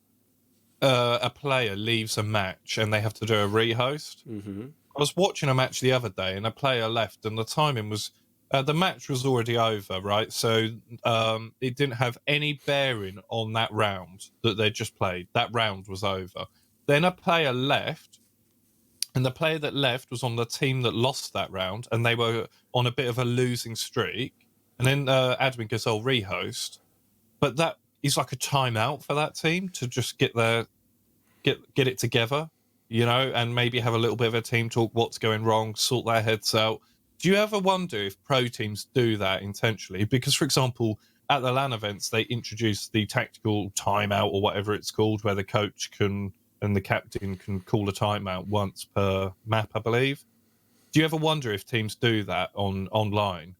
player leaves a match and they have to do a rehost? Mm-hmm. I was watching a match the other day and a player left and the timing was, the match was already over, right? So it didn't have any bearing on that round that they just played. That round was over. Then a player left, and the player that left was on the team that lost that round, and they were on a bit of a losing streak. And then admin goes, "Oh, rehost," but that is like a timeout for that team to just get it together, and maybe have a little bit of a team talk, what's going wrong, sort their heads out. Do you ever wonder if pro teams do that intentionally? Because, for example, at the LAN events, they introduce the tactical timeout or whatever it's called, where the coach and the captain can call a timeout once per map, I believe. Do you ever wonder if teams do that online?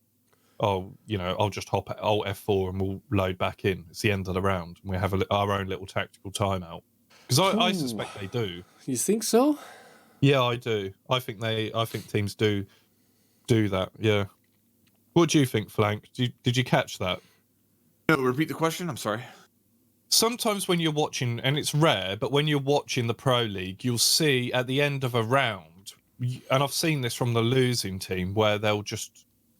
Oh, I'll just hop at Alt F4 and we'll load back in. It's the end of the round, and we have our own little tactical timeout. Because I suspect they do. You think so? Yeah, I do. I think teams do that. Yeah. What do you think, Flank? Did you catch that? No, repeat the question. I'm sorry. Sometimes when you're watching, and it's rare, but when you're watching the Pro League, you'll see at the end of a round, and I've seen this from the losing team, where they'll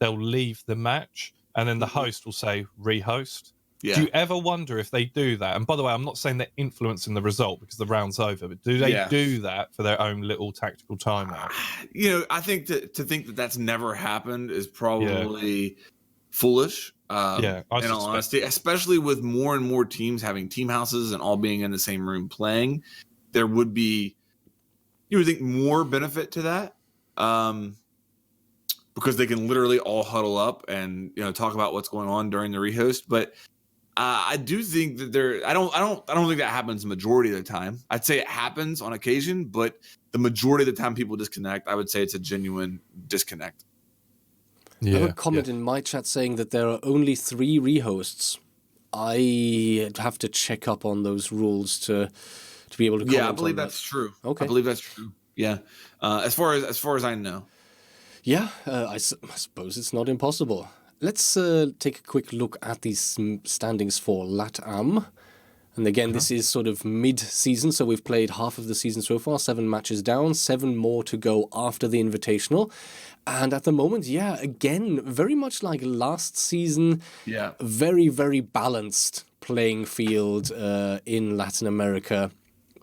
leave the match and then the host will say rehost. Yeah. Do you ever wonder if they do that? And by the way, I'm not saying they're influencing the result because the round's over, but do they do that for their own little tactical timeout? I think to think that that's never happened is probably foolish. In all honesty, especially with more and more teams having team houses and all being in the same room playing, there would be, you would think, more benefit to that. Because they can literally all huddle up and talk about what's going on during the rehost. But I do think that I don't think that happens the majority of the time. I'd say it happens on occasion, but the majority of the time people disconnect. I would say it's a genuine disconnect. I have a comment in my chat saying that there are only 3 rehosts. I have to check up on those rules to be able to comment. Yeah, I believe that's true. Okay, I believe that's true. Yeah, as far as I know. Yeah, I suppose it's not impossible. Let's take a quick look at these standings for LATAM. And again, this is sort of mid-season, so we've played half of the season so far, 7 matches down, 7 more to go after the Invitational. And at the moment, again, very much like last season, very, very balanced playing field in Latin America.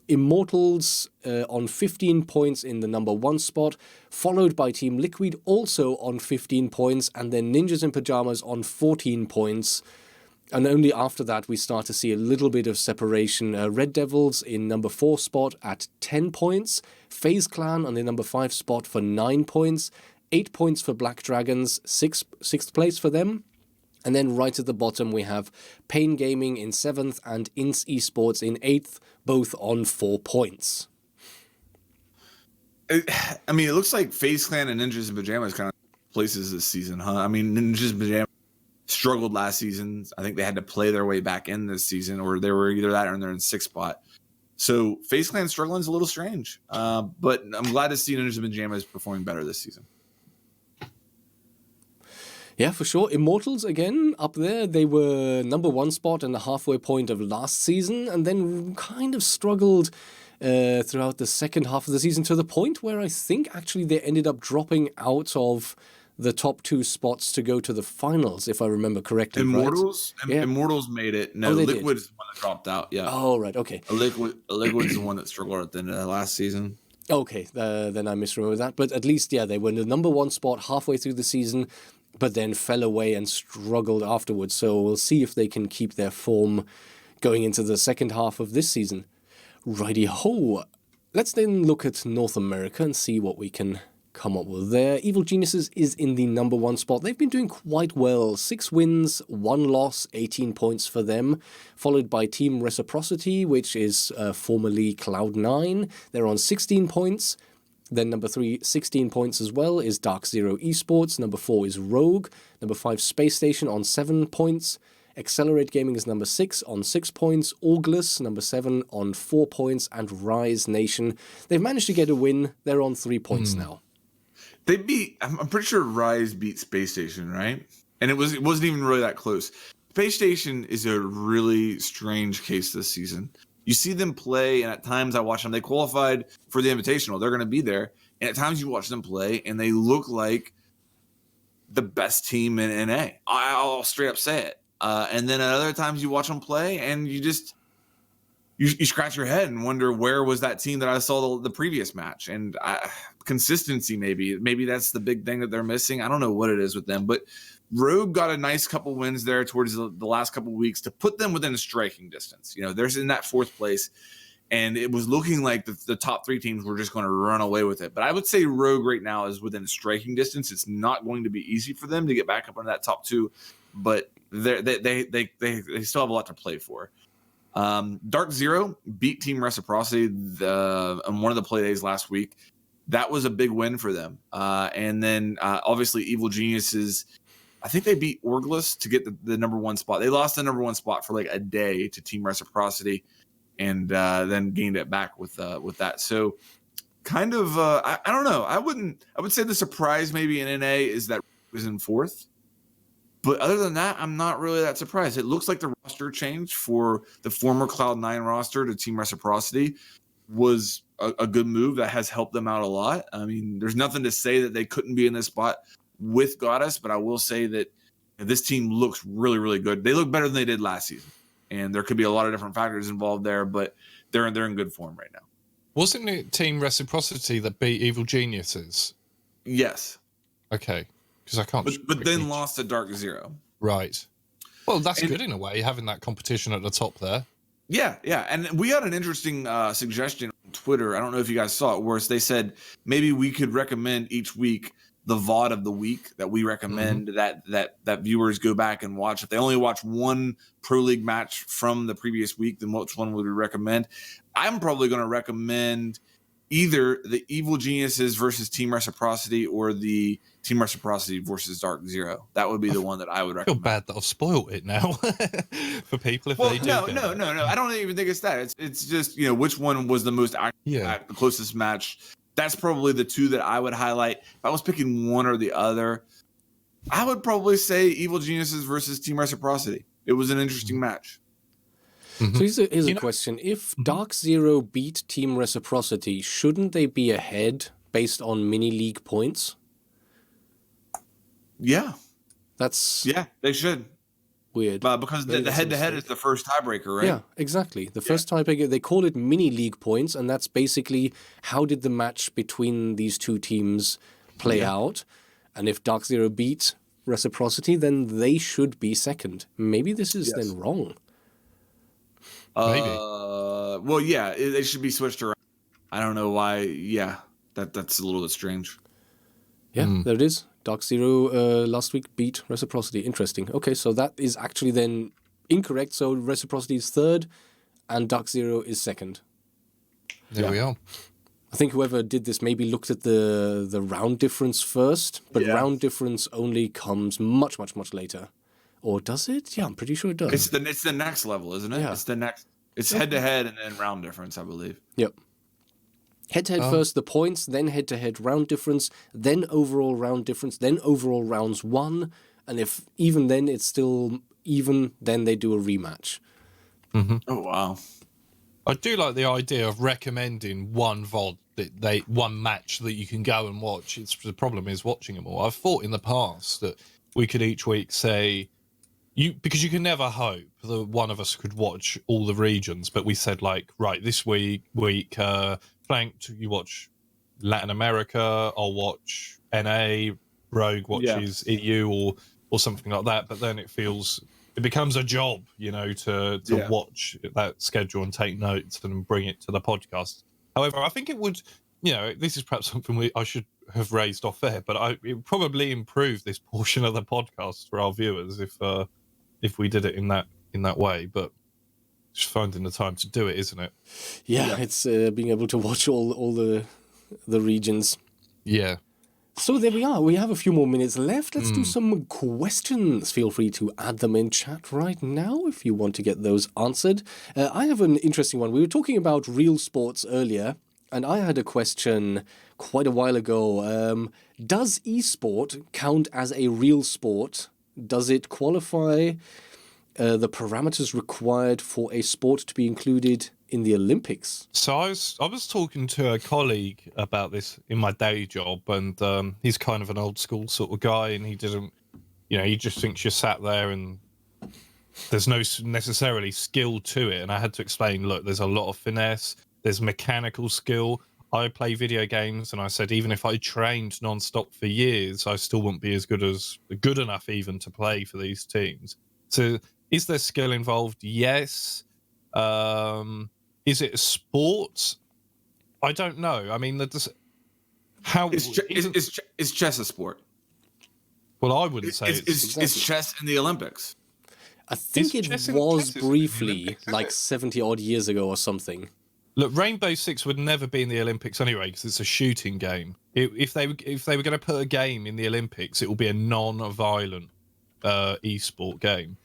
Immortals on 15 points in the number 1 spot, followed by Team Liquid also on 15 points, and then Ninjas in Pajamas on 14 points. And only after that we start to see a little bit of separation. Red Devils in number 4 spot at 10 points, FaZe Clan on the number 5 spot for 9 points, 8 points for Black Dragons, sixth place for them. And then right at the bottom, we have Pain Gaming in 7th and Ints Esports in 8th, both on 4 points. I mean, it looks like FaZe Clan and Ninjas in Pajamas kind of places this season, huh? I mean, Ninjas in Pajamas struggled last season. I think they had to play their way back in this season, or they were either that or they're in 6th spot. So FaZe Clan struggling is a little strange, but I'm glad to see Ninjas in Pajamas performing better this season. Yeah, for sure. Immortals, again, up there. They were number 1 spot in the halfway point of last season, and then kind of struggled throughout the second half of the season, to the point where I think actually they ended up dropping out of the top 2 spots to go to the finals, if I remember correctly. Immortals? Right? Yeah. Immortals made it. No, Liquid is the one that dropped out. Yeah. Oh, right. Okay. Liquid is the one that struggled at the end of last season. Okay, then I misremember that. But at least, yeah, they were in the number 1 spot halfway through the season, but then fell away and struggled afterwards. So we'll see if they can keep their form going into the second half of this season. Righty-ho. Let's then look at North America and see what we can come up with there. Evil Geniuses is in the number 1 spot. They've been doing quite well. 6 wins, 1 loss, 18 points for them. Followed by Team Reciprocity, which is formerly Cloud9. They're on 16 points. Then number 3, 16 points as well, is Dark Zero Esports. Number 4 is Rogue. Number 5, Space Station on 7 points. Accelerate Gaming is number 6 on 6 points. Auglis, number 7 on 4 points. And Rise Nation. They've managed to get a win. They're on 3 points now. They beat, I'm pretty sure Rise beat Space Station, right? And it wasn't even really that close. Space Station is a really strange case this season. You see them play, and at times I watch them. They qualified for the Invitational. They're going to be there. And at times you watch them play, and they look like the best team in NA. I'll straight up say it. And then at other times you watch them play, and you just you scratch your head and wonder, where was that team that I saw the previous match? And consistency, maybe that's the big thing that they're missing. I don't know what it is with them, but Rogue got a nice couple wins there towards the last couple of weeks to put them within a striking distance. You know, they're in that 4th place, and it was looking like the top 3 teams were just going to run away with it. But I would say Rogue right now is within striking distance. It's not going to be easy for them to get back up on that top 2, but they still have a lot to play for. Dark Zero beat Team Reciprocity on one of the play days last week. That was a big win for them. And then obviously Evil Geniuses, I think they beat Orglis to get the number 1 spot. They lost the number 1 spot for like a day to Team Reciprocity, and then gained it back with that. So kind of I don't know. I would say the surprise maybe in NA is that it was in 4th. But other than that, I'm not really that surprised. It looks like the roster change for the former Cloud9 roster to Team Reciprocity was a good move that has helped them out a lot. I mean, there's nothing to say that they couldn't be in this spot with Goddess, but I will say that this team looks really, really good. They look better than they did last season, and there could be a lot of different factors involved there, but they're in good form right now. Wasn't it Team Reciprocity that beat Evil Geniuses? Yes. Okay, because I can't. But then lost to Dark Zero. Right. Well, that's good in a way, having that competition at the top there. Yeah, and we had an interesting suggestion on Twitter. I don't know if you guys saw it, where they said maybe we could recommend each week the VOD of the week that we recommend that viewers go back and watch. If they only watch one Pro League match from the previous week, then which one would we recommend? I'm probably going to recommend either the Evil Geniuses versus Team Reciprocity or the Team Reciprocity versus Dark Zero. That would be the one that I would recommend. I feel bad that I've spoiled it now for people if they do. No. I don't even think it's that. It's just, which one was the most accurate, the closest match. That's probably the 2 that I would highlight. If I was picking one or the other, I would probably say Evil Geniuses versus Team Reciprocity. It was an interesting match. So here's a question. If Dark Zero beat Team Reciprocity, shouldn't they be ahead based on mini-league points? Yeah. Yeah, they should. Weird. Because the head-to-head is the first tiebreaker, right? Yeah, exactly. The first tiebreaker, they call it mini-league points, and that's basically how did the match between these 2 teams play out. And if Dark Zero beat Reciprocity, then they should be second. Maybe this is then wrong. Maybe. Well, they should be switched around. I don't know why. Yeah, that's a little bit strange. Yeah, there it is. Dark Zero last week beat Reciprocity. Interesting. Okay, so that is actually then incorrect. So Reciprocity is third, and Dark Zero is second. There we are. I think whoever did this maybe looked at the round difference first, but round difference only comes much, much, much later. Or does it? Yeah, I'm pretty sure it does. It's the next level, isn't it? Yeah. It's the next. It's head-to-head and then round difference, I believe. Yep. Head-to-head first, the points, then head-to-head round difference, then overall round difference, then overall rounds won, and if even then it's still even, then they do a rematch. Mm-hmm. Oh, wow. I do like the idea of recommending one VOD, one match that you can go and watch. The problem is watching them all. I've thought in the past that we could each week say, because you can never hope that one of us could watch all the regions, but we said like, right, this week, Flanked, you watch Latin America, I'll watch NA, Rogue watches EU or something like that. But then it becomes a job, to watch that schedule and take notes and bring it to the podcast. However, I think it would, this is perhaps something I should have raised off air, but it would probably improve this portion of the podcast for our viewers if we did it in that way. But just finding the time to do it, isn't it? Yeah. It's being able to watch all the regions. Yeah. So there we are. We have a few more minutes left. Let's do some questions. Feel free to add them in chat right now if you want to get those answered. I have an interesting one. We were talking about real sports earlier, and I had a question quite a while ago. Does esport count as a real sport? Does it qualify the parameters required for a sport to be included in the Olympics? So I was talking to a colleague about this in my day job, and he's kind of an old school sort of guy, and he didn't, he just thinks you're sat there and there's no necessarily skill to it. And I had to explain, look, there's a lot of finesse, there's mechanical skill. I play video games, and I said even if I trained non-stop for years, I still wouldn't be good enough even to play for these teams. So is there skill involved? Yes. Is it a sport? I don't know. I mean, is chess a sport? Well, I wouldn't say it's chess in the Olympics. I think it was briefly, like 70 odd years ago or something. Look, Rainbow Six would never be in the Olympics anyway because it's a shooting game. If they were going to put a game in the Olympics, it will be a non-violent esport game.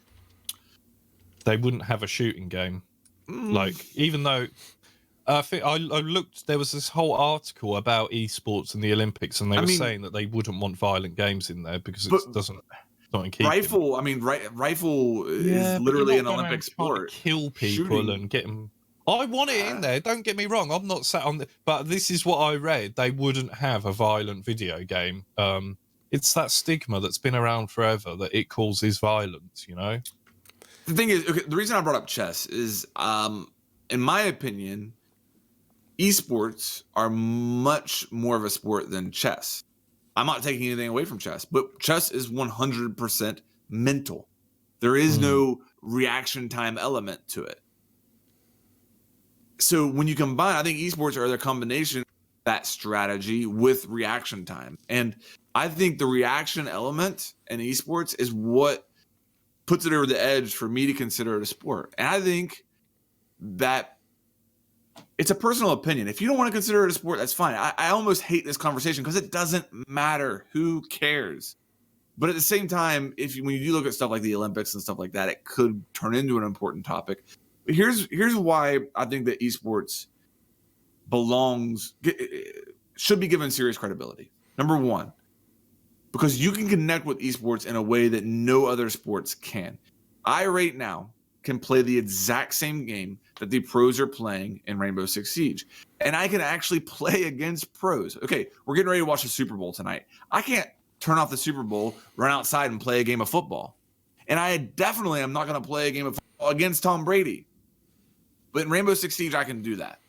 They wouldn't have a shooting game. Like, even though I think I looked, there was this whole article about esports in the Olympics, and they were saying that they wouldn't want violent games in there because it's not in keeping. Rifle, rifle is literally an Olympic sport. Kill people shooting. And get them. I want it in there. Don't get me wrong. I'm not sat on but this is what I read. They wouldn't have a violent video game. It's that stigma that's been around forever that it causes violence. The thing is, the reason I brought up chess is, in my opinion, esports are much more of a sport than chess. I'm not taking anything away from chess, but chess is 100% mental. There is no reaction time element to it. So when you combine, I think esports are the combination of that strategy with reaction time. And I think the reaction element in esports is what puts it over the edge for me to consider it a sport. And I think that it's a personal opinion. If you don't want to consider it a sport, that's fine. I almost hate this conversation because it doesn't matter. Who cares? But at the same time, when you do look at stuff like the Olympics and stuff like that, it could turn into an important topic. But here's why I think that esports should be given serious credibility. Number one, because you can connect with esports in a way that no other sports can. I right now can play the exact same game that the pros are playing in Rainbow Six Siege. And I can actually play against pros. Okay, we're getting ready to watch the Super Bowl tonight. I can't turn off the Super Bowl, run outside and play a game of football. And I definitely am not going to play a game of football against Tom Brady. But in Rainbow Six Siege, I can do that.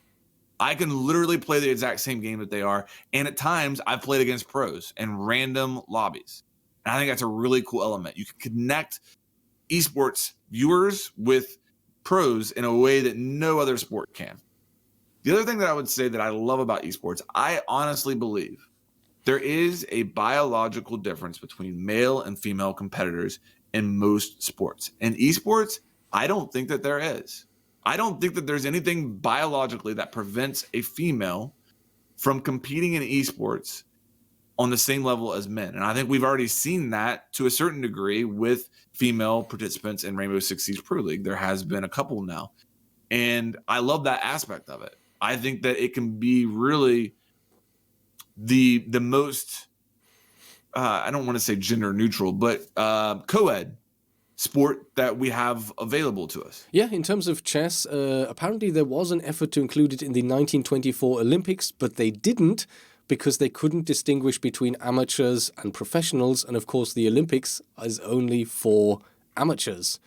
I can literally play the exact same game that they are. And at times, I've played against pros in random lobbies. And I think that's a really cool element. You can connect esports viewers with pros in a way that no other sport can. The other thing that I would say that I love about esports, I honestly believe there is a biological difference between male and female competitors in most sports. In esports, I don't think that there is. I don't think that there's anything biologically that prevents a female from competing in esports on the same level as men. And I think we've already seen that to a certain degree with female participants in Rainbow Six Siege Pro League. There has been a couple now. And I love that aspect of it. I think that it can be really the most, I don't want to say gender neutral, but co-ed sport that we have available to us. Yeah, in terms of chess, apparently there was an effort to include it in the 1924 Olympics, but they didn't because they couldn't distinguish between amateurs and professionals. And of course, the Olympics is only for amateurs.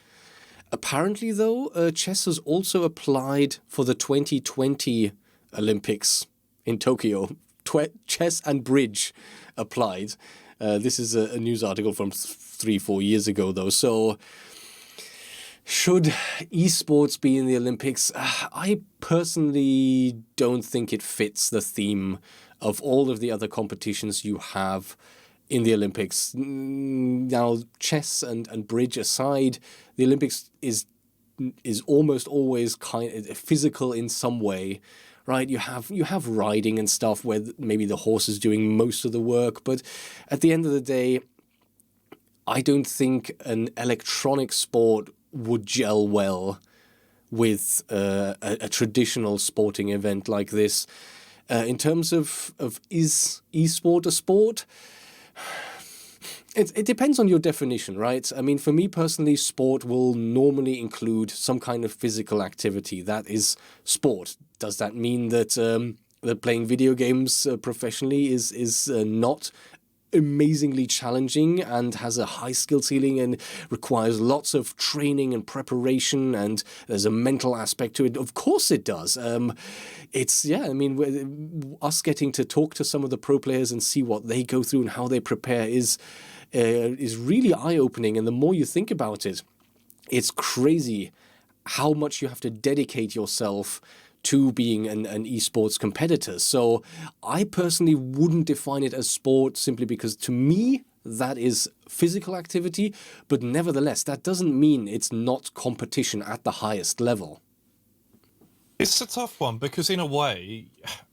Apparently, though, chess has also applied for the 2020 Olympics in Tokyo. Chess and bridge applied. This is a news article from 3-4 years ago, though. So, should esports be in the Olympics? I personally don't think it fits the theme of all of the other competitions you have in the Olympics. Now, chess and bridge aside, the Olympics is almost always kind of physical in some way, right? You have riding and stuff where maybe the horse is doing most of the work, but at the end of the day, I don't think an electronic sport would gel well with a traditional sporting event like this. In terms of is esport a sport? It depends on your definition, right? I mean, for me personally, sport will normally include some kind of physical activity. That is sport. Does that mean that that playing video games professionally is not amazingly challenging and has a high skill ceiling and requires lots of training and preparation, and there's a mental aspect to it? Of course it does. Us getting to talk to some of the pro players and see what they go through and how they prepare is really eye-opening. And the more you think about it, it's crazy how much you have to dedicate yourself to being an esports competitor. So I personally wouldn't define it as sport, simply because to me that is physical activity, but nevertheless that doesn't mean it's not competition at the highest level. It's a tough one because in a way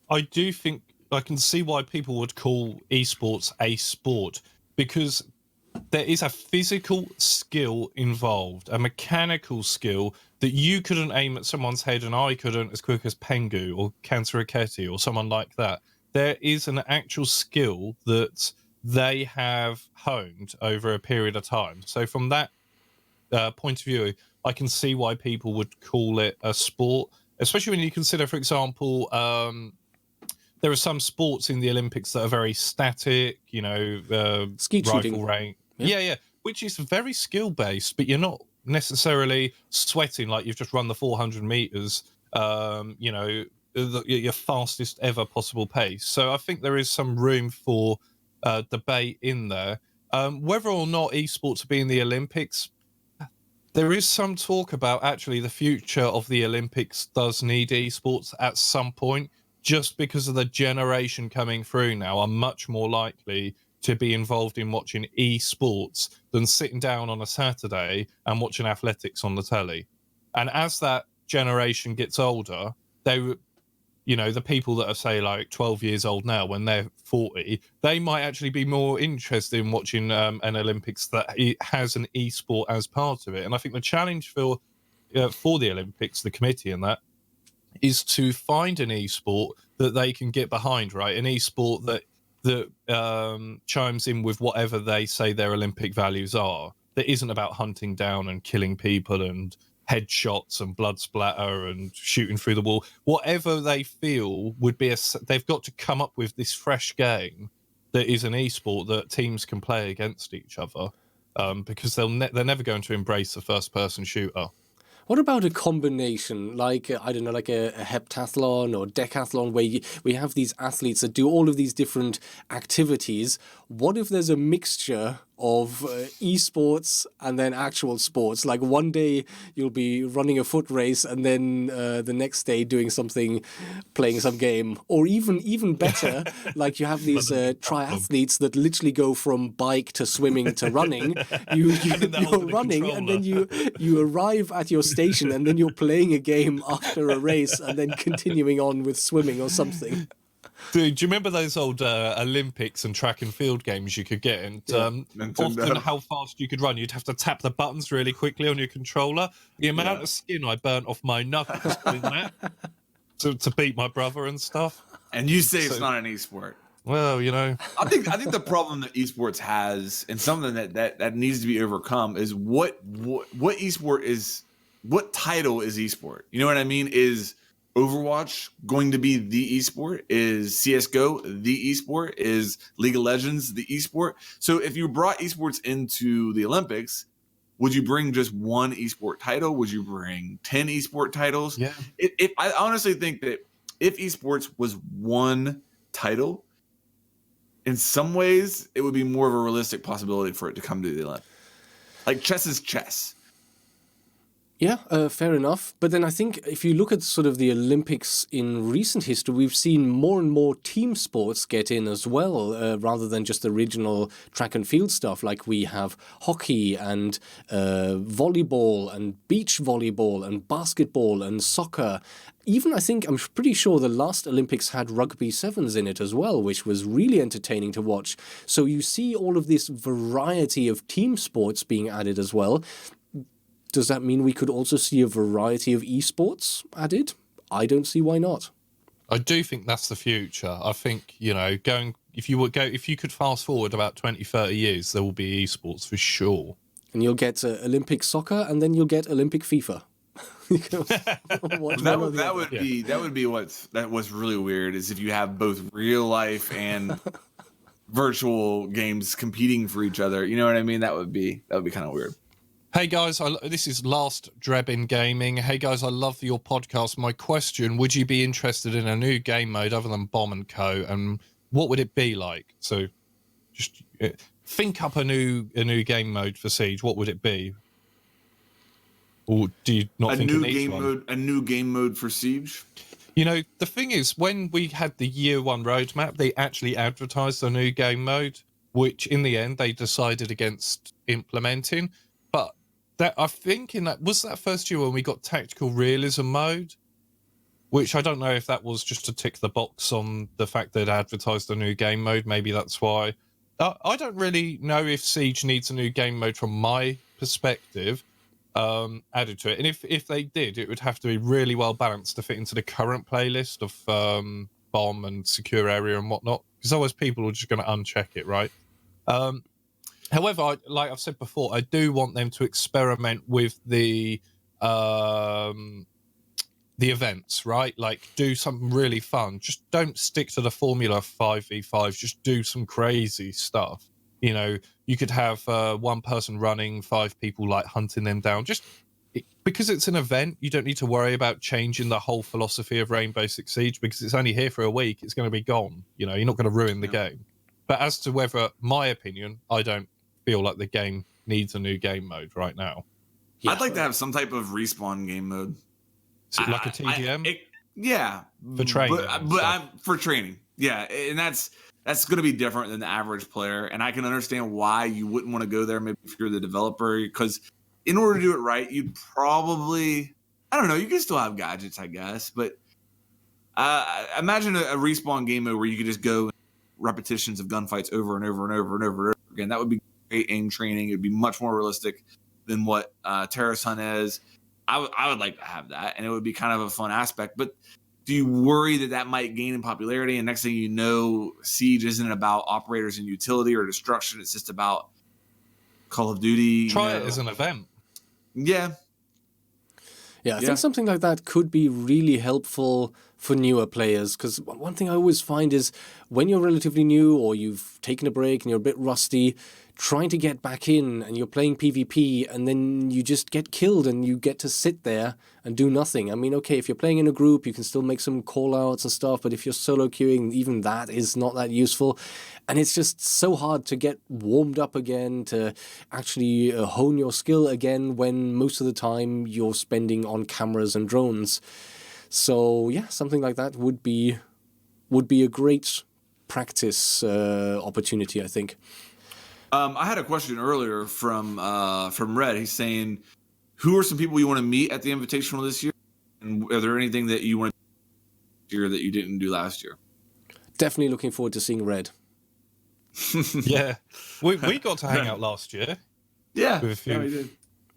I do think I can see why people would call esports a sport, because there is a physical skill involved, a mechanical skill that you couldn't aim at someone's head and I couldn't as quick as Pengu or Kantaraketi or someone like that. There is an actual skill that they have honed over a period of time. So from that point of view, I can see why people would call it a sport, especially when you consider, for example, there are some sports in the Olympics that are very static, Skeet shooting. Rifle range. Yeah, which is very skill-based, but you're not necessarily sweating like you've just run the 400 meters, your fastest ever possible pace. So I think there is some room for debate in there. Whether or not esports will be in the Olympics, there is some talk about actually the future of the Olympics does need esports at some point, just because of the generation coming through now are much more likely to be involved in watching esports than sitting down on a Saturday and watching athletics on the telly. And as that generation gets older, the people that are, say, like 12 years old now, when they're 40, they might actually be more interested in watching an Olympics that has an esport as part of it. And I think the challenge for the Olympics, the committee and that, is to find an esport that they can get behind, right? An esport that chimes in with whatever they say their Olympic values are, that isn't about hunting down and killing people and headshots and blood splatter and shooting through the wall. Whatever they feel would be they've got to come up with this fresh game that is an esport that teams can play against each other, because they're never going to embrace a first-person shooter. What about a combination, like, a heptathlon or decathlon, where we have these athletes that do all of these different activities? What if there's a mixture of esports and then actual sports. Like one day you'll be running a foot race, and then the next day doing something, playing some game, or even better, like you have these triathletes that literally go from bike to swimming to running. You're running, and then you arrive at your station, and then you're playing a game after a race, and then continuing on with swimming or something. Dude, do you remember those old Olympics and track and field games you could get? And often how fast you could run, you'd have to tap the buttons really quickly on your controller. The amount of skin I burnt off my knuckles doing that to beat my brother and stuff. And you say it's not an esport. Well, you know, I think the problem that esports has, and something that needs to be overcome, is what esport is. What title is esport? You know what I mean? Is Overwatch going to be the esport? Is CSGO the esport? Is League of Legends the esport? So if you brought esports into the Olympics, would you bring just one esport title? Would you bring 10 esport titles? Yeah. I honestly think that if esports was one title, in some ways it would be more of a realistic possibility for it to come to the Olympics. Like chess is chess. Yeah, fair enough. But then I think if you look at sort of the Olympics in recent history, we've seen more and more team sports get in as well, rather than just the original track and field stuff. Like we have hockey and volleyball and beach volleyball and basketball and soccer. Even I'm pretty sure the last Olympics had rugby sevens in it as well, which was really entertaining to watch. So you see all of this variety of team sports being added as well. Does that mean we could also see a variety of esports added? I don't see why not. I do think that's the future. I think, you know, if you could fast forward about 20, 30 years, there will be esports for sure. And you'll get Olympic soccer, and then you'll get Olympic FIFA. That would be what's really weird is if you have both real life and virtual games competing for each other. You know what I mean? That would be kind of weird. Hey guys, this is Last Dreb in Gaming. Hey guys, I love your podcast. My question, would you be interested in a new game mode other than Bomb and Co? And what would it be like? So just think up a new game mode for Siege. What would it be? Or do you not think it needs one? A new game mode for Siege? You know, the thing is, when we had the year one roadmap, they actually advertised a new game mode, which in the end they decided against implementing. But I think was that first year when we got tactical realism mode, which I don't know if that was just to tick the box on the fact that it advertised a new game mode. Maybe that's why. I don't really know if Siege needs a new game mode from my perspective added to it. And if they did, it would have to be really well balanced to fit into the current playlist of bomb and secure area and whatnot. Because otherwise people are just going to uncheck it, right? However, like I've said before, I do want them to experiment with the events, right? Like do something really fun. Just don't stick to the formula 5v5. Just do some crazy stuff. You know, you could have one person running, 5 people like hunting them down. Because it's an event, you don't need to worry about changing the whole philosophy of Rainbow Six Siege because it's only here for a week. It's going to be gone. You know, you're not going to ruin the game. But as to whether, my opinion, I don't feel like the game needs a new game mode right now. Yeah. I'd like to have some type of respawn game mode. Like a TDM? Yeah. For training. For training. Yeah. And that's going to be different than the average player. And I can understand why you wouldn't want to go there, maybe if you're the developer, because in order to do it right, you'd probably, I don't know, you can still have gadgets, I guess. But imagine a respawn game mode where you could just go repetitions of gunfights over and over and over and over again. That would be great aim training. It'd be much more realistic than what Terrace Hunt is. I would like to have that, and it would be kind of a fun aspect. But do you worry that might gain in popularity? And next thing you know, Siege isn't about operators and utility or destruction. It's just about Call of Duty. Try it as an event. Yeah. Yeah, I think something like that could be really helpful for newer players, because one thing I always find is when you're relatively new or you've taken a break and you're a bit rusty, trying to get back in and you're playing PvP and then you just get killed and you get to sit there and do nothing. I mean, okay, if you're playing in a group, you can still make some call-outs and stuff, but if you're solo queuing, even that is not that useful. And it's just so hard to get warmed up again, to actually hone your skill again when most of the time you're spending on cameras and drones. So yeah, something like that would be a great practice opportunity, I think. I had a question earlier from Red. He's saying, who are some people you want to meet at the Invitational this year? And are there anything that you want to do this year that you didn't do last year? Definitely looking forward to seeing Red. Yeah. We got to hang out last year. Yeah, with a few. yeah, we did.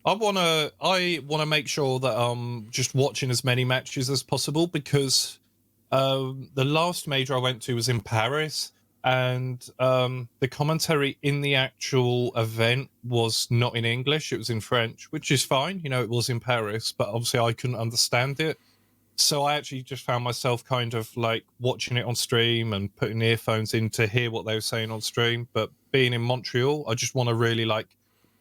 I wanna make sure that I'm just watching as many matches as possible, because the last major I went to was in Paris, and the commentary in the actual event was not in English, it was in French, which is fine. You know, it was in Paris, but obviously I couldn't understand it. So I actually just found myself kind of like watching it on stream and putting earphones in to hear what they were saying on stream. But being in Montreal, I just want to really like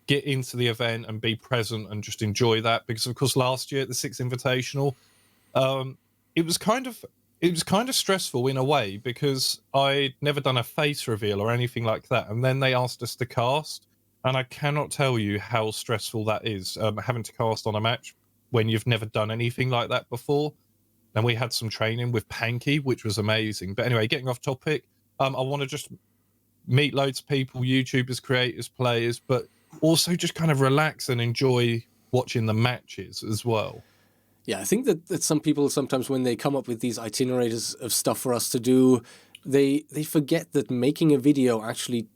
get into the event and be present and just enjoy that, because of course last year at the Sixth Invitational, it was kind of stressful in a way, because I'd never done a face reveal or anything like that, and then they asked us to cast, and I cannot tell you how stressful that is, having to cast on a match when you've never done anything like that before. And we had some training with Panky, which was amazing. But anyway, getting off topic, I want to just meet loads of people, YouTubers, creators, players, but also just kind of relax and enjoy watching the matches as well. Yeah, I think that some people sometimes, when they come up with these itineraries of stuff for us to do, they forget that making a video actually,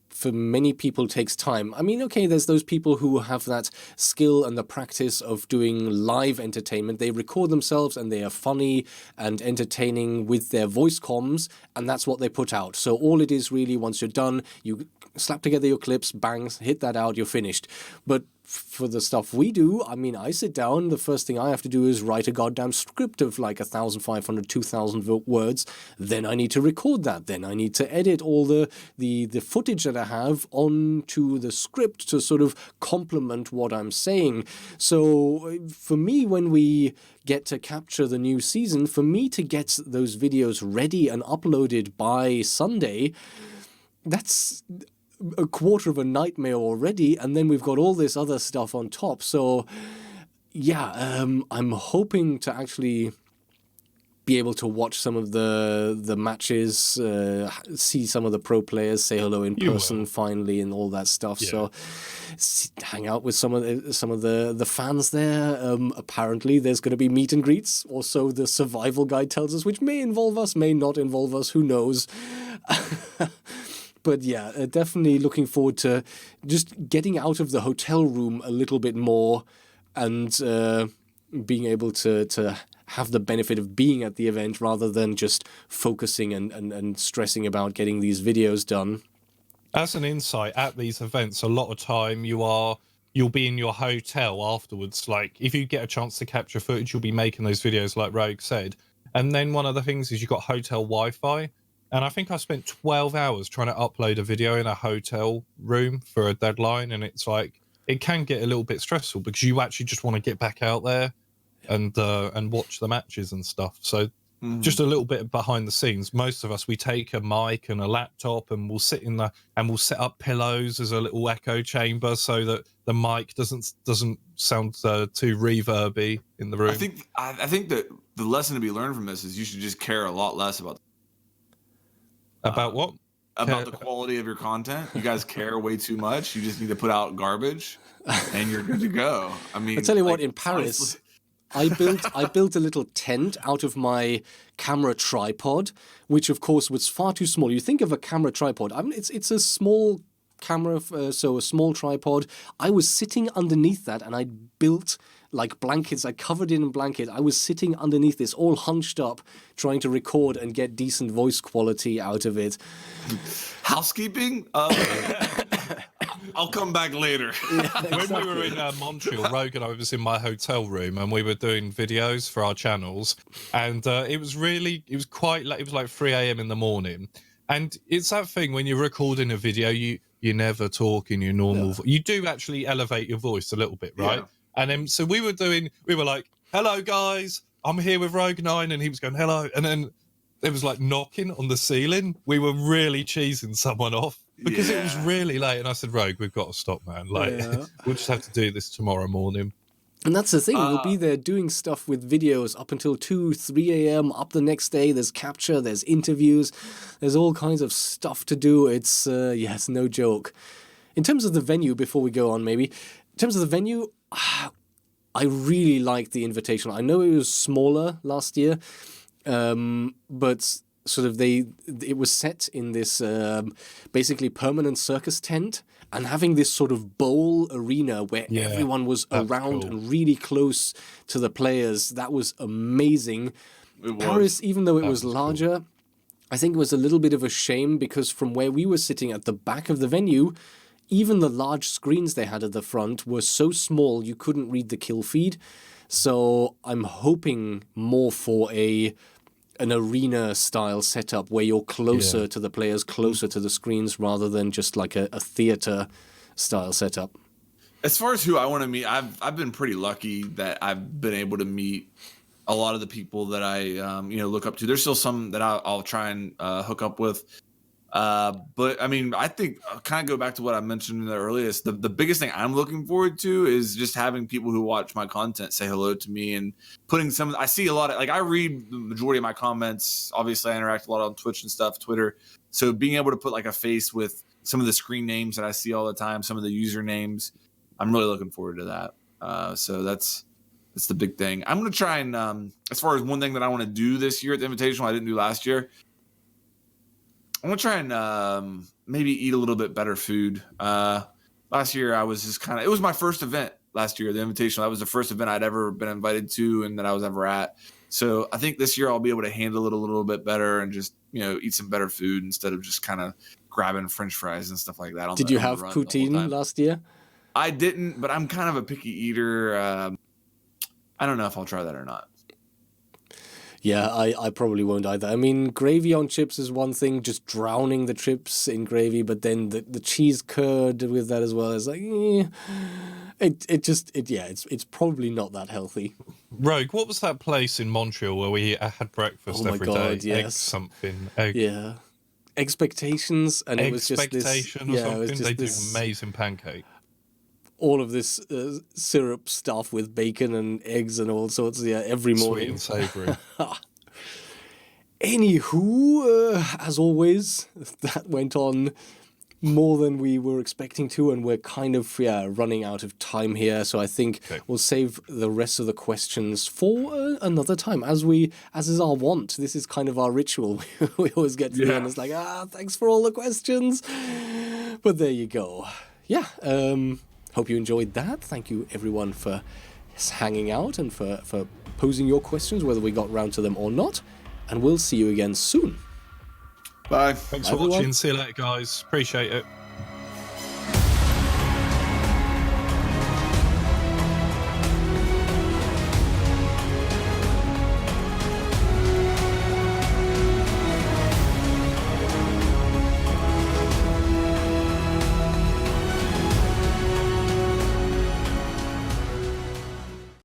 for many people, takes time. I mean, okay, there's those people who have that skill and the practice of doing live entertainment. They record themselves and they are funny and entertaining with their voice comms, and that's what they put out. So all it is really, once you're done, you slap together your clips, bang, hit that out, you're finished. But for the stuff we do, I mean, I sit down, the first thing I have to do is write a goddamn script of like 1,500, 2,000 words. Then I need to record that. Then I need to edit all the footage that I have onto the script to sort of complement what I'm saying. So for me, when we get to capture the new season, for me to get those videos ready and uploaded by Sunday, that's a quarter of a nightmare already, and then we've got all this other stuff on top. So yeah, I'm hoping to actually be able to watch some of the matches, see some of the pro players, say hello in person finally, and all that stuff. Yeah. So hang out with some of the fans there. Apparently there's going to be meet and greets, or so the survival guide tells us, which may involve us, may not involve us, who knows. But yeah, definitely looking forward to just getting out of the hotel room a little bit more, and being able to have the benefit of being at the event rather than just focusing and stressing about getting these videos done. As an insight, at these events, a lot of time you'll be in your hotel afterwards. Like, if you get a chance to capture footage, you'll be making those videos like Rogue said. And then one of the things is you've got hotel Wi-Fi. And I think I spent 12 hours trying to upload a video in a hotel room for a deadline. And it's like, it can get a little bit stressful, because you actually just want to get back out there and watch the matches and stuff. So just a little bit behind the scenes. Most of us, we take a mic and a laptop, and we'll sit in we'll set up pillows as a little echo chamber so that the mic doesn't sound too reverby in the room. I think that the lesson to be learned from this is you should just care a lot less about what? About the quality of your content. You guys care way too much. You just need to put out garbage, and you're good to go. I mean, I tell you what, in Paris, honestly, I built a little tent out of my camera tripod, which of course was far too small. You think of a camera tripod. I mean, it's a small camera, so a small tripod. I was sitting underneath that, and I built like blankets. I covered it in blanket. I was sitting underneath this, all hunched up, trying to record and get decent voice quality out of it. Housekeeping? I'll come back later. When we were in Montreal, Rogue and I was in my hotel room, and we were doing videos for our channels, and it was quite late. It was like 3 a.m. in the morning, and it's that thing when you're recording a video, you never talk in your normal. You do actually elevate your voice a little bit, right? Yeah. And then so we were like, "Hello guys, I'm here with Rogue 9," and he was going, "Hello," and then it was like knocking on the ceiling. We were really cheesing someone off because it was really late. And I said, Rogue, we've got to stop, man. Like, we'll just have to do this tomorrow morning. And that's the thing. We'll be there doing stuff with videos up until 2, 3 a.m. Up the next day. There's capture, there's interviews, there's all kinds of stuff to do. It's no joke. In terms of the venue, before we go on, maybe, in terms of the venue, I really like the Invitational. I know it was smaller last year. But sort of it was set in this basically permanent circus tent, and having this sort of bowl arena where everyone was around and really close to the players, that was amazing. Paris, even though it was larger, I think it was a little bit of a shame because from where we were sitting at the back of the venue, even the large screens they had at the front were so small you couldn't read the kill feed. So I'm hoping more for an arena style setup where you're closer to the players, closer to the screens, rather than just like a theater style setup. As far as who I want to meet, I've been pretty lucky that I've been able to meet a lot of the people that I look up to. There's still some that I'll try and hook up with. But I mean, I think I'll kind of go back to what I mentioned in the earliest. The biggest thing I'm looking forward to is just having people who watch my content say hello to me and putting I see a lot of, like, I read the majority of my comments. Obviously, I interact a lot on Twitch and stuff, Twitter. So being able to put like a face with some of the screen names that I see all the time, some of the usernames, I'm really looking forward to that. So that's the big thing. I'm going to try and, as far as one thing that I want to do this year at the Invitational, I didn't do last year, I'm going to try and maybe eat a little bit better food. Last year, I was just it was my first event last year, the Invitational. That was the first event I'd ever been invited to and that I was ever at. So I think this year I'll be able to handle it a little bit better and just, eat some better food instead of just kind of grabbing French fries and stuff like that. Did you have poutine last year? I didn't, but I'm kind of a picky eater. I don't know if I'll try that or not. Yeah, I probably won't either. I mean, gravy on chips is one thing, just drowning the chips in gravy, but then the cheese curd with that as well is like, it's probably not that healthy. Rogue, what was that place in Montreal where we had breakfast every day? Yes. Egg something. Yeah. Expectations, and it was just this. Expectation or something. They do amazing pancake. All of this syrup stuff with bacon and eggs and all sorts. Every morning. Sweet and savoury. Anywho, as always, that went on more than we were expecting to, and we're kind of running out of time here. So I think we'll save the rest of the questions for another time, as is our wont. This is kind of our ritual. We always get to the end. It's like, thanks for all the questions. But there you go. Yeah. Hope you enjoyed that. Thank you, everyone, for hanging out and for posing your questions, whether we got round to them or not. And we'll see you again soon. Bye. Thanks for watching. See you later, guys. Appreciate it.